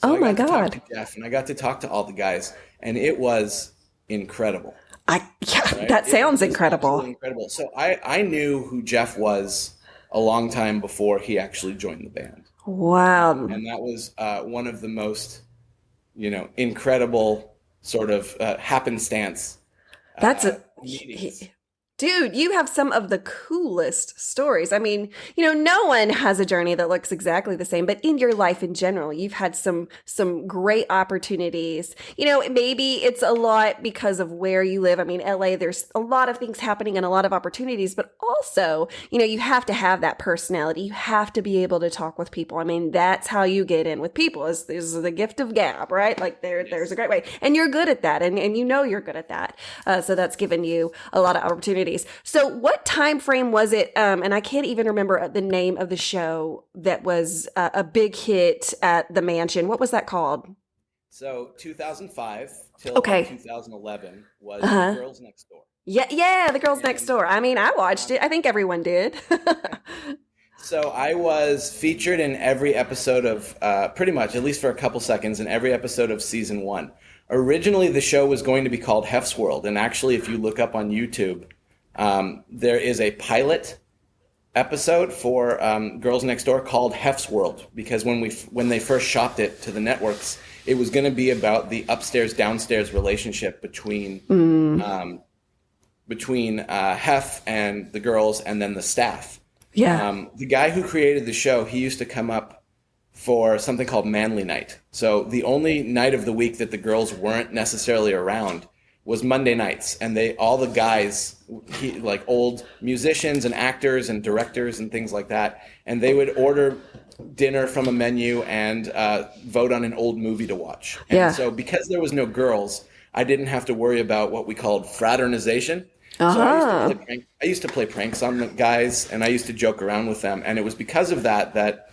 So oh my God. Talk to Jeff, and I got to talk to all the guys, and it was incredible. Right? That sounds incredible. So I knew who Jeff was a long time before he actually joined the band. Wow. And that was one of the most, incredible sort of happenstance. Meetings. Dude, you have some of the coolest stories. I mean, no one has a journey that looks exactly the same, but in your life in general, you've had some great opportunities. Maybe it's a lot because of where you live. I mean, LA, there's a lot of things happening and a lot of opportunities, but also, you have to have that personality. You have to be able to talk with people. I mean, that's how you get in with people is the gift of gab, right? Like there's a great way. And you're good at that. And you're good at that. So that's given you a lot of opportunities. So what time frame was it? And I can't even remember the name of the show that was a big hit at the Mansion. What was that called? So 2005 till 2011 was The Girls Next Door. Yeah, The Girls Next Door. I mean, I watched it. I think everyone did. So I was featured in every episode of, pretty much, at least for a couple seconds, in every episode of season 1. Originally, the show was going to be called Hef's World. And actually, if you look up on YouTube, there is a pilot episode for Girls Next Door called Hef's World, because when they first shopped it to the networks, it was going to be about the upstairs downstairs relationship between Hef and the girls, and then the staff. Yeah. The guy who created the show, he used to come up for something called Manly Night. So the only night of the week that the girls weren't necessarily around was Monday nights, and all the guys, like old musicians and actors and directors and things like that, and they would order dinner from a menu and vote on an old movie to watch. And so because there was no girls, I didn't have to worry about what we called fraternization. So I used to play pranks on the guys, and I used to joke around with them, and it was because of that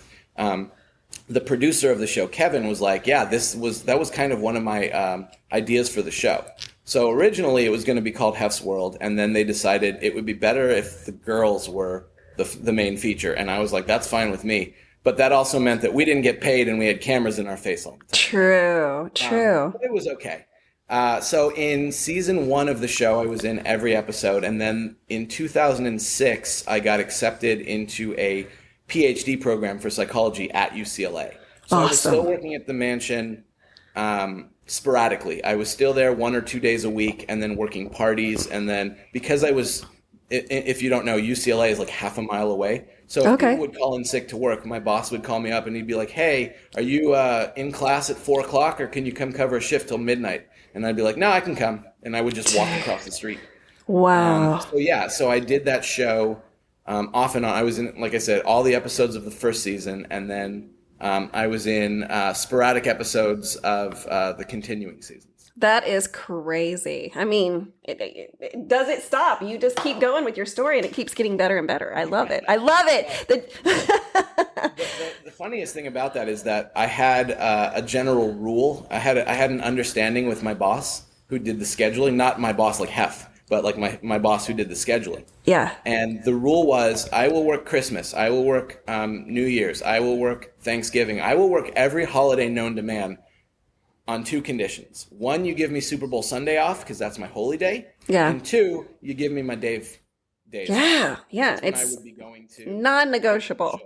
the producer of the show, Kevin, was like, yeah, that was kind of one of my ideas for the show. So originally it was going to be called Hef's World, and then they decided it would be better if the girls were the main feature. And I was like, that's fine with me. But that also meant that we didn't get paid and we had cameras in our face all the time. True. But it was okay. So in season 1 of the show, I was in every episode. And then in 2006, I got accepted into a PhD program for psychology at UCLA. So I was still working at the Mansion sporadically. I was still there 1 or 2 days a week, and then working parties. And then because I was, if you don't know, UCLA is like half a mile away. So if people would call in sick to work, my boss would call me up and he'd be like, hey, are you in class at 4 o'clock, or can you come cover a shift till midnight? And I'd be like, no, I can come. And I would just walk across the street. Wow. So I did that show off and on. I was in, like I said, all the episodes of the first season, and then I was in sporadic episodes of the continuing seasons. That is crazy. I mean, it doesn't stop. You just keep going with your story, and it keeps getting better and better. I love it. The funniest thing about that is that I had a general rule. I had an understanding with my boss who did the scheduling, not my boss like Hef, but like my boss who did the scheduling. Yeah. And the rule was, I will work Christmas, I will work New Year's, I will work Thanksgiving, I will work every holiday known to man on 2 conditions. 1, you give me Super Bowl Sunday off because that's my holy day. Yeah. And 2, you give me my Dave days. Yeah. It's I would be going to non-negotiable.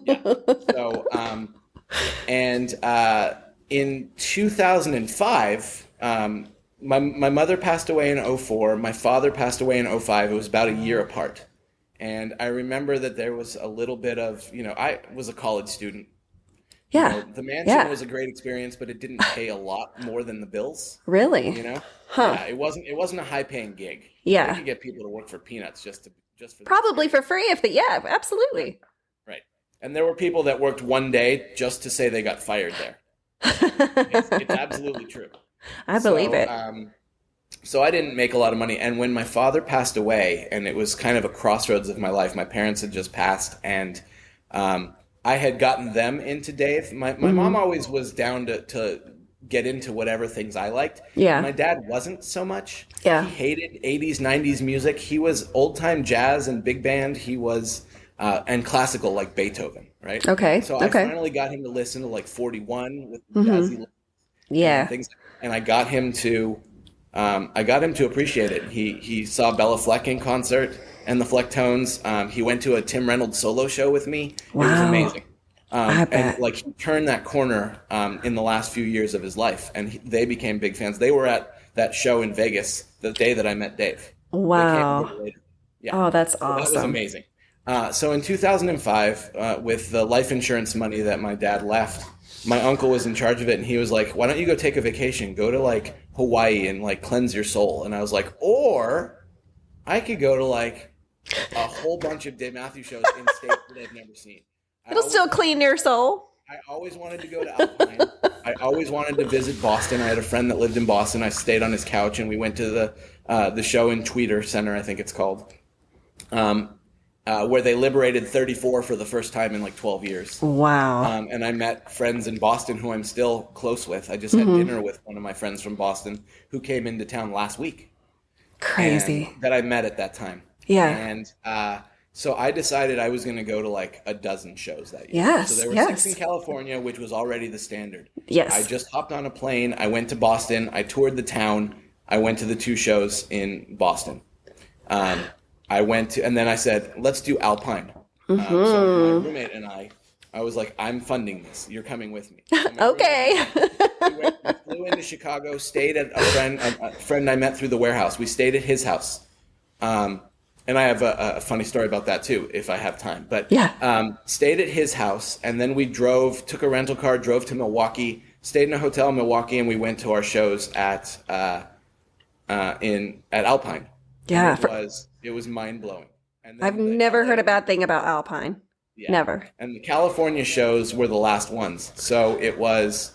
Yeah. So, in 2005, my mother passed away in 2004. My father passed away in 2005. It was about a year apart. And I remember that there was a little bit of, I was a college student. Yeah. The Mansion was a great experience, but it didn't pay a lot more than the bills. Really? Huh. Yeah, it wasn't a high paying gig. Yeah. You could get people to work for peanuts just for probably for free absolutely. Right. And there were people that worked one day just to say they got fired there. It's absolutely true. I believe it. So I didn't make a lot of money. And when my father passed away, and it was kind of a crossroads of my life, my parents had just passed, and I had gotten them into Dave. My mom always was down to get into whatever things I liked. Yeah. My dad wasn't so much. Yeah. He hated 80s, 90s music. He was old-time jazz and big band. He was, and classical like Beethoven. right? Okay. So I finally got him to listen to like 41 with jazzy yeah things, and I got him to appreciate it. He saw Bella Fleck in concert and the Flecktones. He went to a Tim Reynolds solo show with me. Wow. It was amazing. I bet. And like he turned that corner in the last few years of his life, and they became big fans. They were at that show in Vegas the day that I met Dave. Wow. Yeah. Oh, that's awesome. That was amazing. So in 2005, with the life insurance money that my dad left, my uncle was in charge of it, and he was like, "Why don't you go take a vacation? Go to like Hawaii and like cleanse your soul." And I was like, "Or I could go to like a whole bunch of Dave Matthews shows in states that I've never seen." It'll still clean your soul. I always wanted to go to Alpine. I always wanted to visit Boston. I had a friend that lived in Boston. I stayed on his couch, and we went to the show in Tweeter Center, I think it's called, where they liberated 34 for the first time in like 12 years. Wow. And I met friends in Boston who I'm still close with. I just had dinner with one of my friends from Boston who came into town last week. Crazy. That I met at that time. Yeah. And so I decided I was going to go to like a dozen shows that year. Yes. So there were 6 in California, which was already the standard. Yes. I just hopped on a plane. I went to Boston. I toured the town. I went to the 2 shows in Boston. I went to, and then I said, let's do Alpine. So my roommate and I was like, I'm funding this. You're coming with me. So okay. we flew into Chicago, stayed at a friend I met through the warehouse. We stayed at his house. And I have a funny story about that too, if I have time. But stayed at his house, and then we took a rental car, drove to Milwaukee, stayed in a hotel in Milwaukee, and we went to our shows at Alpine. Yeah, it was mind blowing. I've never heard a bad thing about Alpine. Yeah. Never. And the California shows were the last ones, so it was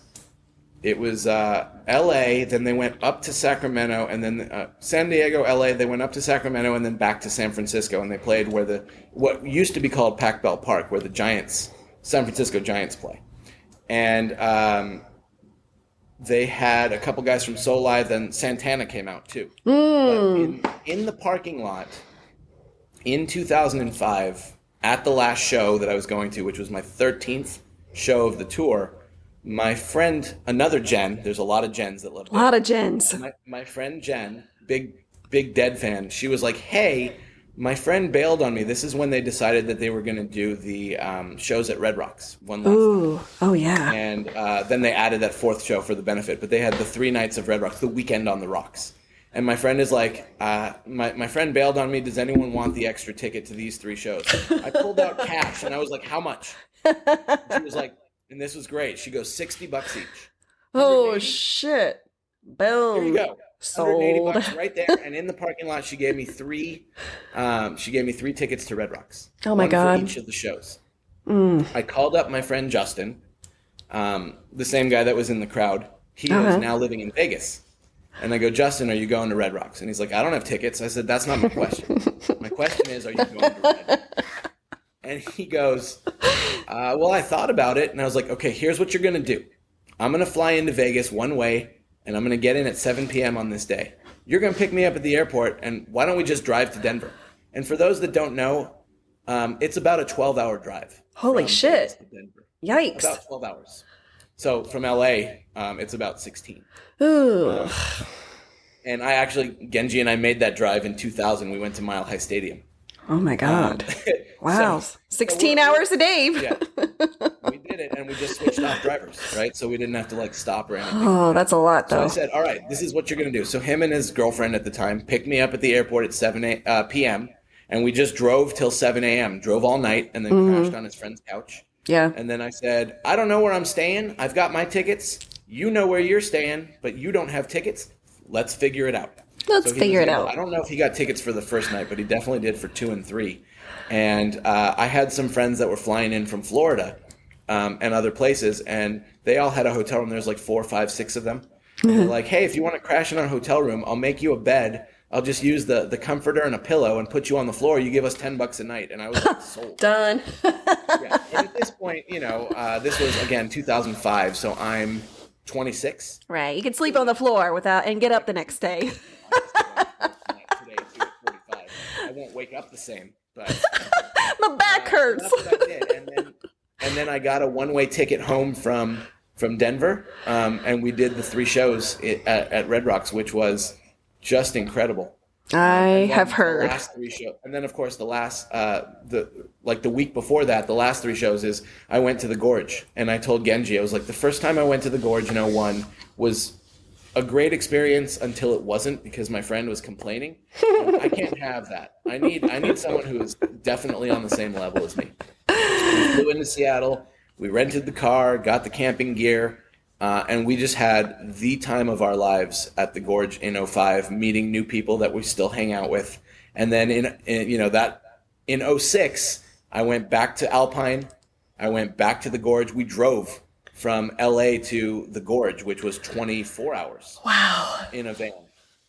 L.A., then they went up to Sacramento, and then San Diego, L.A., they went up to Sacramento, and then back to San Francisco, and they played where what used to be called Pac Bell Park, where the San Francisco Giants play. And they had a couple guys from Soul Live, then Santana came out too. But in the parking lot, in 2005, at the last show that I was going to, which was my 13th show of the tour, my friend, another Jen, there's a lot of Jens that live there. A lot of Jens. My friend Jen, big Dead fan, she was like, hey, my friend bailed on me. This is when they decided that they were going to do the shows at Red Rocks one last time. Oh, yeah. And then they added that 4th show for the benefit, but they had the 3 nights of Red Rocks, the weekend on the rocks. And my friend is like, my friend bailed on me. Does anyone want the extra ticket to these 3 shows? I pulled out cash, and I was like, how much? She was like, and this was great. She goes, $60 each. Oh, shit. Boom. Here you go. Sold. $180 right there. And in the parking lot, she gave me 3 tickets to Red Rocks. Oh, my God. For each of the shows. I called up my friend Justin, the same guy that was in the crowd. He is now living in Vegas. And I go, Justin, are you going to Red Rocks? And he's like, I don't have tickets. I said, that's not my question. My question is, are you going to Red Rocks? And he goes, well, I thought about it. And I was like, okay, here's what you're going to do. I'm going to fly into Vegas one way, and I'm going to get in at 7 p.m. on this day. You're going to pick me up at the airport, and why don't we just drive to Denver? And for those that don't know, it's about a 12-hour drive. Holy shit. To Denver. Yikes. About 12 hours. So from L.A., it's about 16. Ooh. And I actually, Genji and I made that drive in 2000. We went to Mile High Stadium. Oh, my God. Wow. 16 hours a day. Yeah. We did it, and we just switched off drivers, right? So we didn't have to, like, stop or anything. Oh, that's a lot, though. So I said, all right, this is what you're going to do. So him and his girlfriend at the time picked me up at the airport at 7 p.m., and we just drove till 7 a.m., drove all night, and then crashed on his friend's couch. Yeah. And then I said, I don't know where I'm staying. I've got my tickets. You know where you're staying, but you don't have tickets. Let's figure it out. Let's figure it out. I don't know if he got tickets for the first night, but he definitely did for 2 and 3. And I had some friends that were flying in from Florida and other places, and they all had a hotel room. There's like 4, 5, 6 of them. They're like, hey, if you want to crash in our hotel room, I'll make you a bed. I'll just use the comforter and a pillow and put you on the floor. You give us $10 a night. And I was like, sold. Done. Yeah. And at this point, this was, again, 2005, so I'm 26. Right. You can sleep on the floor and get up the next day. Today, too, at 45. I won't wake up the same, but my back hurts. That's what I did. And then And then I got a one-way ticket home from Denver, and we did the 3 shows at Red Rocks, which was just incredible. I have heard. The last 3 shows, and then of course the last the week before that, the last 3 shows is I went to the Gorge, and I told Genji, I was like, the first time I went to the Gorge in 2001 was a great experience until it wasn't, because my friend was complaining. I can't have that. I need someone who is definitely on the same level as me. We flew into Seattle. We rented the car, got the camping gear, and we just had the time of our lives at the Gorge in 2005, meeting new people that we still hang out with. And then in 2006, I went back to Alpine. I went back to the Gorge. We drove from LA to the Gorge, which was 24 hours. Wow. In a van.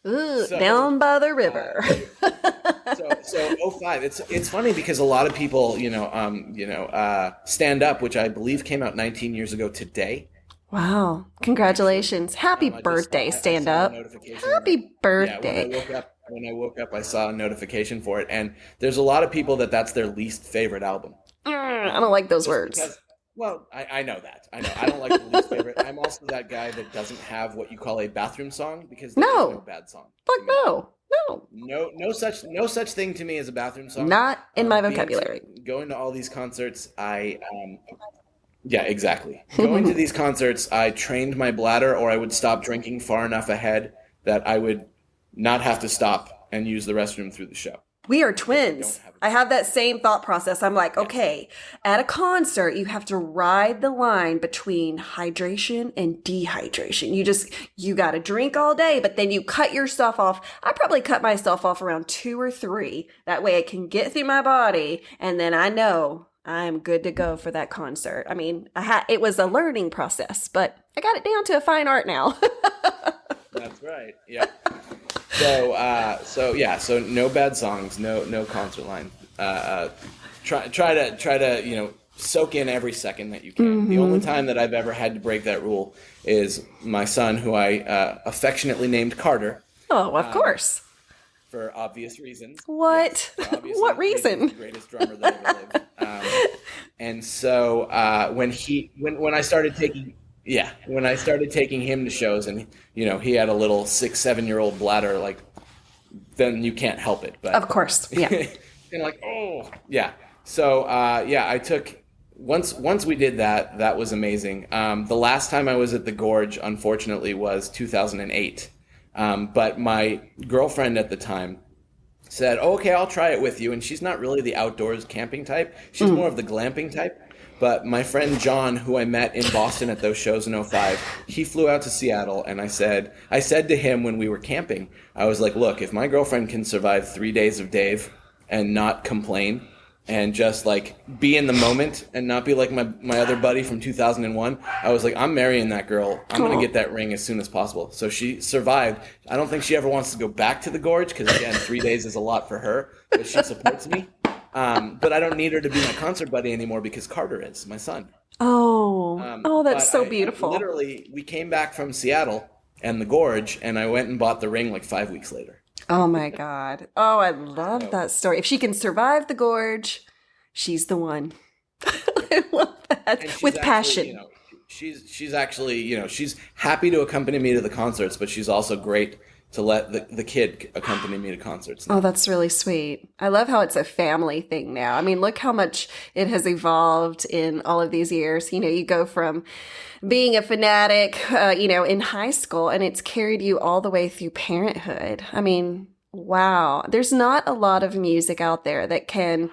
Ooh, so, down by the river. So 2005. It's funny because a lot of people, Stand Up, which I believe came out 19 years ago today. Wow. Congratulations. Happy birthday, Stand Up. Happy birthday. Yeah, when I woke up, I saw a notification for it. And there's a lot of people that's their least favorite album. I don't like those words. Well, I know that. I know. I don't like the least favorite. I'm also that guy that doesn't have what you call a bathroom song, because there's no bad song. Fuck no. No such thing to me as a bathroom song. Not in my vocabulary. Going to all these concerts, yeah, exactly. Going to these concerts, I trained my bladder, or I would stop drinking far enough ahead that I would not have to stop and use the restroom through the show. We are twins. I have that same thought process. I'm like, okay, at a concert, you have to ride the line between hydration and dehydration. You got to drink all day, but then you cut yourself off. I probably cut myself off around 2 or 3. That way I can get through my body, and then I know I'm good to go for that concert. I mean, it was a learning process, but I got it down to a fine art now. That's right. Yeah. So no bad songs, no concert line. Try to soak in every second that you can. Mm-hmm. The only time that I've ever had to break that rule is my son, who I affectionately named Carter. Oh, of course. For obvious reasons. What? Yes, what reason? The greatest drummer that ever lived. And so when I started taking. Yeah, when I started taking him to shows, and he had a little 6-7-year-old bladder, like, then you can't help it. But of course, yeah. And like, oh, yeah. So I took once we did that. That was amazing. The last time I was at the Gorge, unfortunately, was 2008. But my girlfriend at the time said, "Oh, okay, I'll try it with you." And she's not really the outdoors camping type. She's more of the glamping type. But my friend John, who I met in Boston at those shows in 2005, he flew out to Seattle, and I said to him when we were camping, I was like, look, if my girlfriend can survive 3 days of Dave and not complain and just like be in the moment and not be like my other buddy from 2001, I was like, I'm marrying that girl. I'm going to get that ring as soon as possible. So she survived. I don't think she ever wants to go back to the Gorge because, again, 3 days is a lot for her, but she supports me. But I don't need her to be my concert buddy anymore because Carter is my son. Oh, that's so beautiful. Literally, we came back from Seattle and the Gorge, and I went and bought the ring like 5 weeks later. Oh my God. Oh, I love that story. If she can survive the Gorge, she's the one. I love that. With passion. She's actually, she's happy to accompany me to the concerts, but she's also great to let the kid accompany me to concerts now. Oh, that's really sweet. I love how it's a family thing now. I mean, look how much it has evolved in all of these years. You go from being a fanatic, in high school, and it's carried you all the way through parenthood. I mean, wow. There's not a lot of music out there that can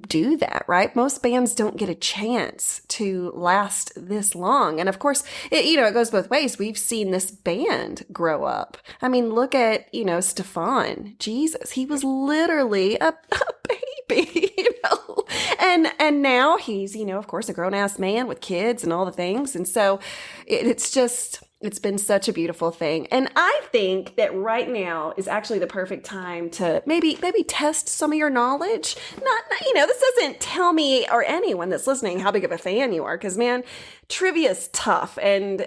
do that, right? Most bands don't get a chance to last this long. And of course, it goes both ways. We've seen this band grow up. I mean, look at, Stefan. Jesus, he was literally a baby, and now he's, of course, a grown ass man with kids and all the things. And so it's just, It's been such a beautiful thing. And I think that right now is actually the perfect time to maybe test some of your knowledge. Not this doesn't tell me or anyone that's listening how big of a fan you are, because man, trivia is tough, and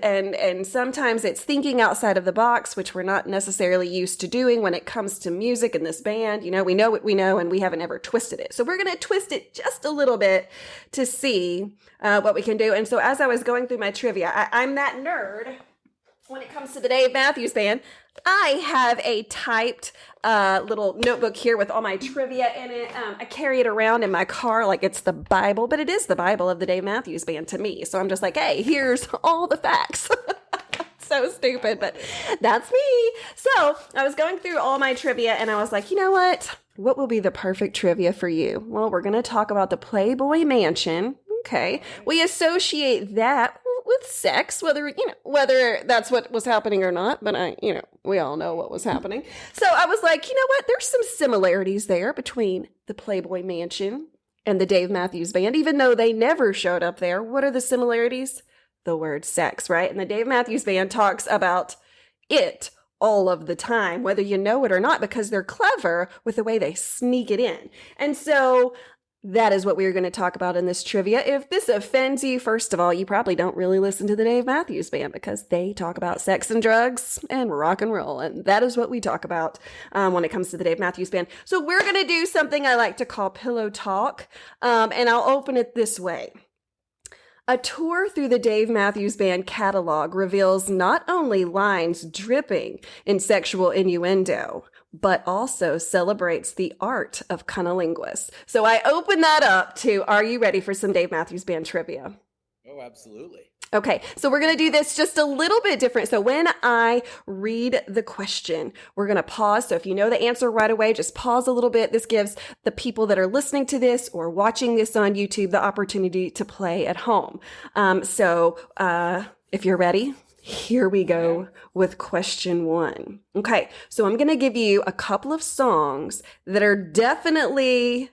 sometimes it's thinking outside of the box, which we're not necessarily used to doing when it comes to music in this band. We know what we know, and we haven't ever twisted it. So we're going to twist it just a little bit to see what we can do. And so as I was going through my trivia, I'm that nerd. When it comes to the Dave Matthews Band, I have a typed little notebook here with all my trivia in it. I carry it around in my car like it's the Bible, but it is the Bible of the Dave Matthews Band to me. So I'm just like, hey, here's all the facts. So stupid, but that's me. So I was going through all my trivia and I was like, you know what? What will be the perfect trivia for you? Well, we're going to talk about the Playboy Mansion. Okay. We associate that with sex, whether that's what was happening or not, but we all know what was happening. So I was like, you know what? There's some similarities there between the Playboy Mansion and the Dave Matthews Band, even though they never showed up there. What are the similarities? The word sex, right? And the Dave Matthews Band talks about it all of the time, whether you know it or not, because they're clever with the way they sneak it in. And so that is what we're going to talk about in this trivia. If this offends you, first of all, you probably don't really listen to the Dave Matthews Band, because they talk about sex and drugs and rock and roll. And that is what we talk about when it comes to the Dave Matthews Band. So we're going to do something I like to call pillow talk. And I'll open it this way. A tour through the Dave Matthews Band catalog reveals not only lines dripping in sexual innuendo, but also celebrates the art of cunnilingus. So I open that up to, are you ready for some Dave Matthews Band trivia? Oh, absolutely. Okay, so we're going to do this just a little bit different. So when I read the question, we're going to pause. So if you know the answer right away, just pause a little bit. This gives the people that are listening to this or watching this on YouTube the opportunity to play at home. So if you're ready, here we go with question 1. Okay, so I'm going to give you a couple of songs that are definitely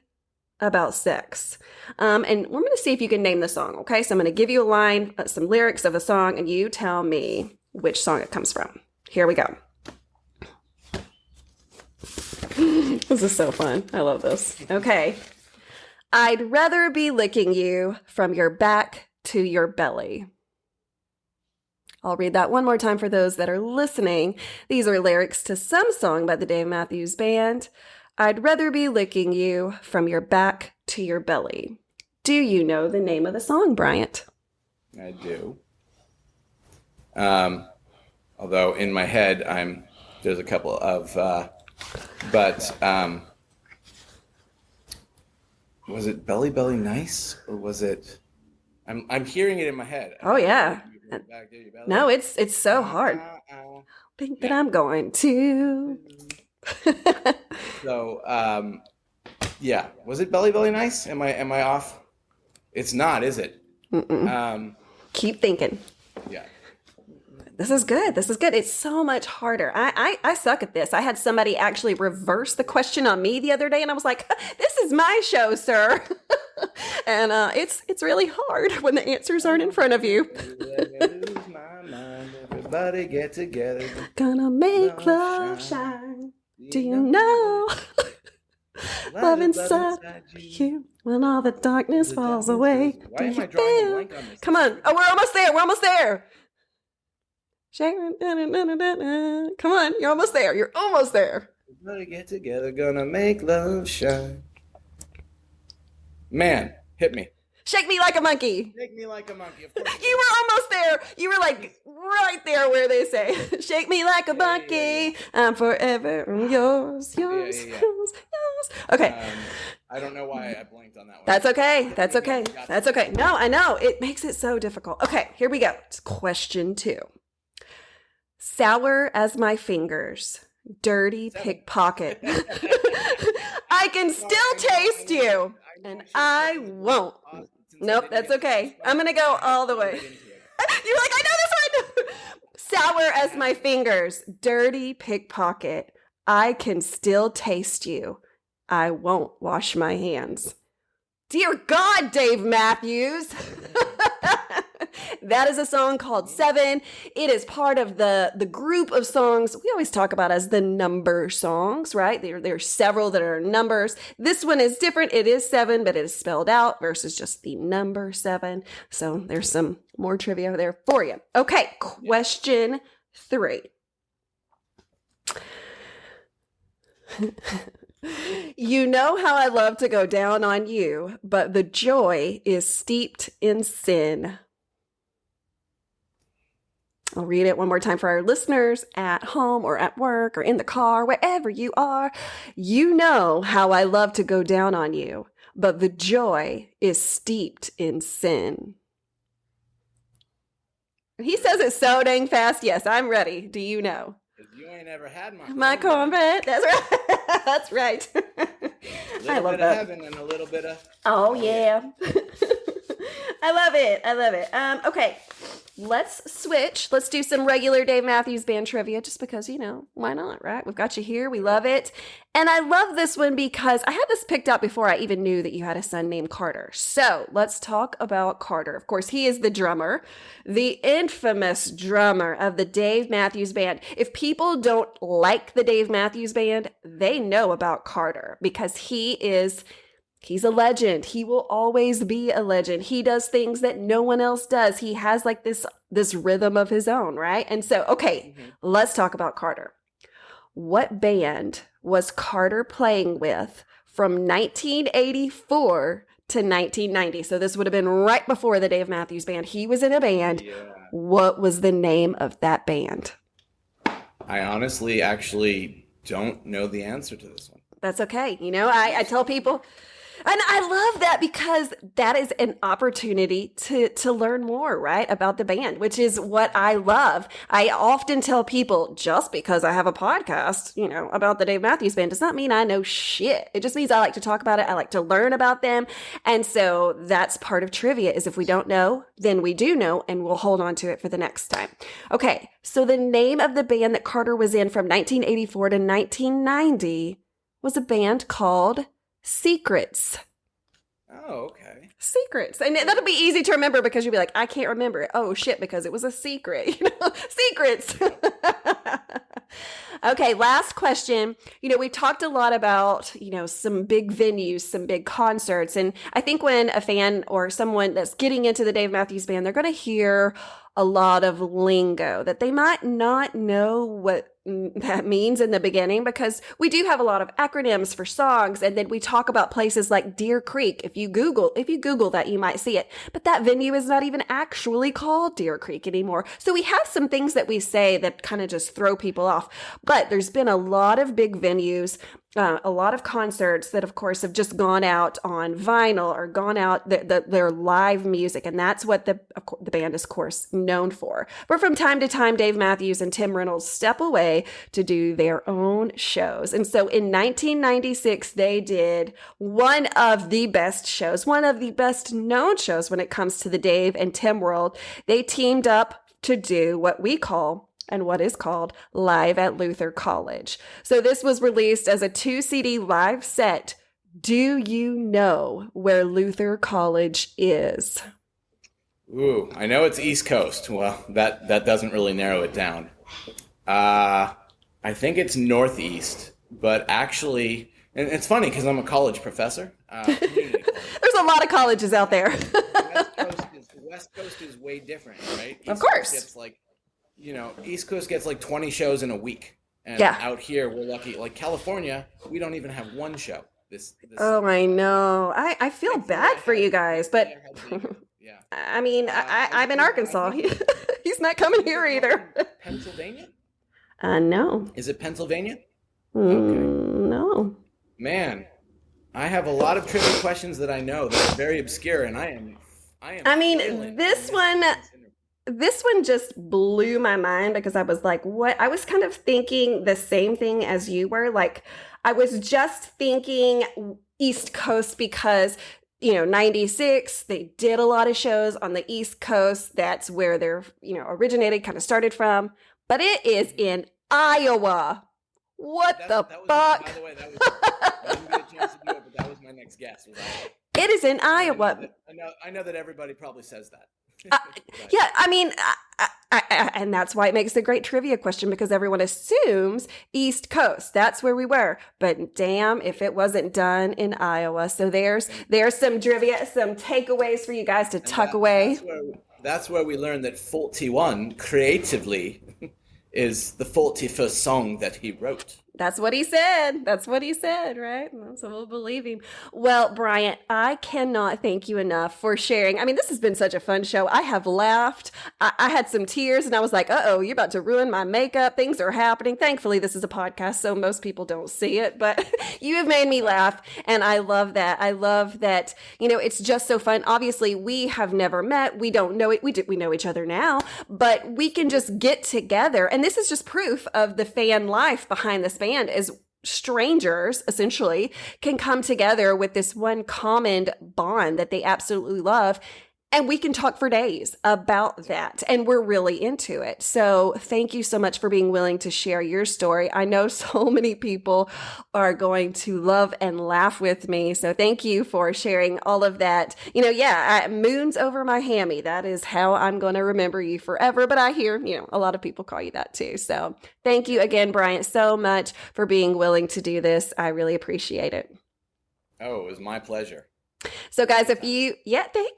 about sex. And we're going to see if you can name the song, okay? So I'm going to give you a line, some lyrics of a song, and you tell me which song it comes from. Here we go. This is so fun. I love this. Okay. I'd rather be licking you from your back to your belly. I'll read that one more time for those that are listening. These are lyrics to some song by the Dave Matthews Band. I'd rather be licking you from your back to your belly. Do you know the name of the song, Bryant? I do. Although in my head, there's a couple of, was it Belly Belly Nice, or was it? I'm hearing it in my head. Oh yeah. No, it's so hard. Think that I'm going to. So, yeah, was it Belly Belly Nice? Am I off? It's not, is it? Keep thinking. Yeah. This is good. It's so much harder. I suck at this. I had somebody actually reverse the question on me the other day, and I was like, "This is my show, sir." And it's really hard when the answers aren't in front of you. Everybody get together. Gonna make love shine. Do you know? Love inside you when all the darkness falls away. Why am I drawing a blank on this? Come on. Oh, we're almost there. Come on. You're almost there. Everybody get together. Gonna make love shine. Man, hit me. Shake me like a monkey. Shake me like a monkey. Of course. You were almost there. You were like right there where they say, "Shake me like a monkey. Yeah. I'm forever yours." Yours. Okay. I don't know why I blinked on that one. That's okay. No, I know. It makes it so difficult. Okay, here we go. It's question 2. Sour as my fingers, dirty pickpocket. I can still taste you, and I won't. Nope, that's okay. I'm going to go all the way. You're like, I know this one. Sour as my fingers, dirty pickpocket. I can still taste you. I won't wash my hands. Dear God, Dave Matthews. That is a song called Seven. It is part of the group of songs we always talk about as the number songs, right? There are several that are numbers. This one is different. It is 7, but it is spelled out versus just the number 7. So there's some more trivia there for you. Okay, question 3. You know how I love to go down on you, but the joy is steeped in sin. I'll read it one more time for our listeners at home or at work or in the car, wherever you are. You know how I love to go down on you, but the joy is steeped in sin. He says it so dang fast. Yes, I'm ready. Do you know? You ain't ever had my cornbread. That's right. That's right. I love that. Heaven and a little bit of. Oh yeah. I love it. I love it. Okay. Let's switch. Let's do some regular Dave Matthews Band trivia just because, why not, right? We've got you here. We love it. And I love this one because I had this picked out before I even knew that you had a son named Carter. So let's talk about Carter. Of course, he is the drummer, the infamous drummer of the Dave Matthews Band. If people don't like the Dave Matthews Band, they know about Carter because he's a legend. He will always be a legend. He does things that no one else does. He has like this rhythm of his own, right? And so, okay, let's talk about Carter. What band was Carter playing with from 1984 to 1990? So this would have been right before the Dave Matthews Band. He was in a band. Yeah. What was the name of that band? I honestly actually don't know the answer to this one. That's okay. I tell people... And I love that because that is an opportunity to learn more, right, about the band, which is what I love. I often tell people just because I have a podcast, about the Dave Matthews Band does not mean I know shit. It just means I like to talk about it. I like to learn about them. And so that's part of trivia is if we don't know, then we do know, and we'll hold on to it for the next time. Okay, so the name of the band that Carter was in from 1984 to 1990 was a band called Secrets. Oh, okay. Secrets. And that'll be easy to remember because you'll be like, I can't remember it. Oh, shit, because it was a secret. Secrets. Okay, last question. We talked a lot about, some big venues, some big concerts. And I think when a fan or someone that's getting into the Dave Matthews Band, they're going to hear a lot of lingo that they might not know what that means in the beginning because we do have a lot of acronyms for songs. And then we talk about places like Deer Creek. If you Google that, you might see it. But that venue is not even actually called Deer Creek anymore. So we have some things that we say that kind of just throw people off. But there's been a lot of big venues, a lot of concerts that, of course, have just gone out on vinyl or gone out their live music. And that's what the band is, of course, known for. But from time to time, Dave Matthews and Tim Reynolds step away to do their own shows. And so in 1996, they did one of the best shows, one of the best known shows when it comes to the Dave and Tim world. They teamed up to do what we call and what is called Live at Luther College. So this was released as a 2-CD live set. Do you know where Luther College is? Ooh, I know it's East Coast. Well, that doesn't really narrow it down. I think it's Northeast, but actually, and it's funny because I'm a college professor. Community college. There's a lot of colleges out there. West Coast is way different, right? Of course. Gets East Coast gets like 20 shows in a week. And out here, we're lucky. Like California, we don't even have one show. Oh, I know. I feel bad for you guys, but yeah. I mean, I'm in Arkansas. He's not coming here either. Pennsylvania? No. Is it Pennsylvania? Okay. No. Man, I have a lot of trivia questions that I know that are very obscure, and I am. I mean, this one just blew my mind because I was like, what? I was kind of thinking the same thing as you were. Like, I was just thinking East Coast because, 96, they did a lot of shows on the East Coast. That's where they're, originated, kind of started from. But it is in Iowa. What the fuck? By the way, I didn't get a chance to do it, but that was my next guess. Was Iowa. It is in Iowa. I know that everybody probably says that. Yeah, I mean, and that's why it makes a great trivia question, because everyone assumes East Coast. That's where we were. But damn, if it wasn't done in Iowa. So there's some trivia, some takeaways for you guys to tuck away. That's where we learned that 41 creatively is the 41st song that he wrote. That's what he said. That's what he said, right? So we'll believe him. Well, Bryant, I cannot thank you enough for sharing. I mean, this has been such a fun show. I have laughed. I had some tears, and I was like, uh-oh, you're about to ruin my makeup. Things are happening. Thankfully, this is a podcast, so most people don't see it, but you have made me laugh, and I love that. I love that, it's just so fun. Obviously, we have never met. We don't know it. We know each other now, but we can just get together, and this is just proof of the fan life behind this band. As strangers essentially can come together with this one common bond that they absolutely love. And we can talk for days about that. And we're really into it. So thank you so much for being willing to share your story. I know so many people are going to love and laugh with me. So thank you for sharing all of that. Moons Over My Hammy. That is how I'm going to remember you forever. But I hear, a lot of people call you that too. So thank you again, Bryant, so much for being willing to do this. I really appreciate it. Oh, it was my pleasure. So guys, thank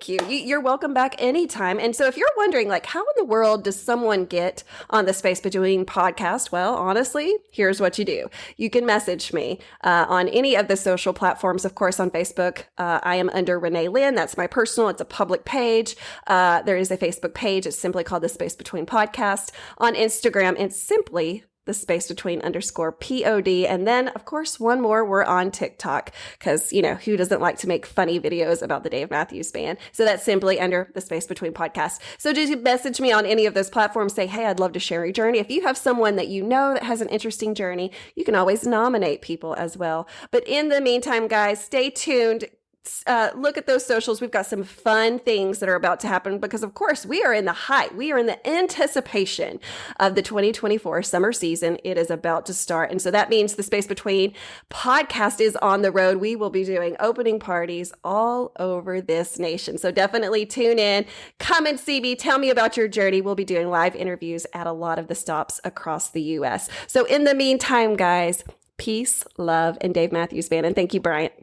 you. You're welcome back anytime. And so if you're wondering, how in the world does someone get on the Space Between podcast? Well, honestly, here's what you do. You can message me on any of the social platforms. Of course, on Facebook, I am under Renae Lynn. That's my personal. It's a public page. There is a Facebook page. It's simply called the Space Between podcast. On Instagram, it's simply the Space Between _POD. And then, of course, one more, we're on TikTok because, who doesn't like to make funny videos about the Dave Matthews Band? So that's simply under the Space Between podcast. So just message me on any of those platforms. Say, hey, I'd love to share your journey. If you have someone that that has an interesting journey, you can always nominate people as well. But in the meantime, guys, stay tuned. Look at those socials. We've got some fun things that are about to happen because, of course, we are in the height. We are in the anticipation of the 2024 summer season. It is about to start. And so that means the Space Between podcast is on the road. We will be doing opening parties all over this nation. So definitely tune in. Come and see me. Tell me about your journey. We'll be doing live interviews at a lot of the stops across the U.S. So in the meantime, guys, peace, love, and Dave Matthews Band. And thank you, Bryant.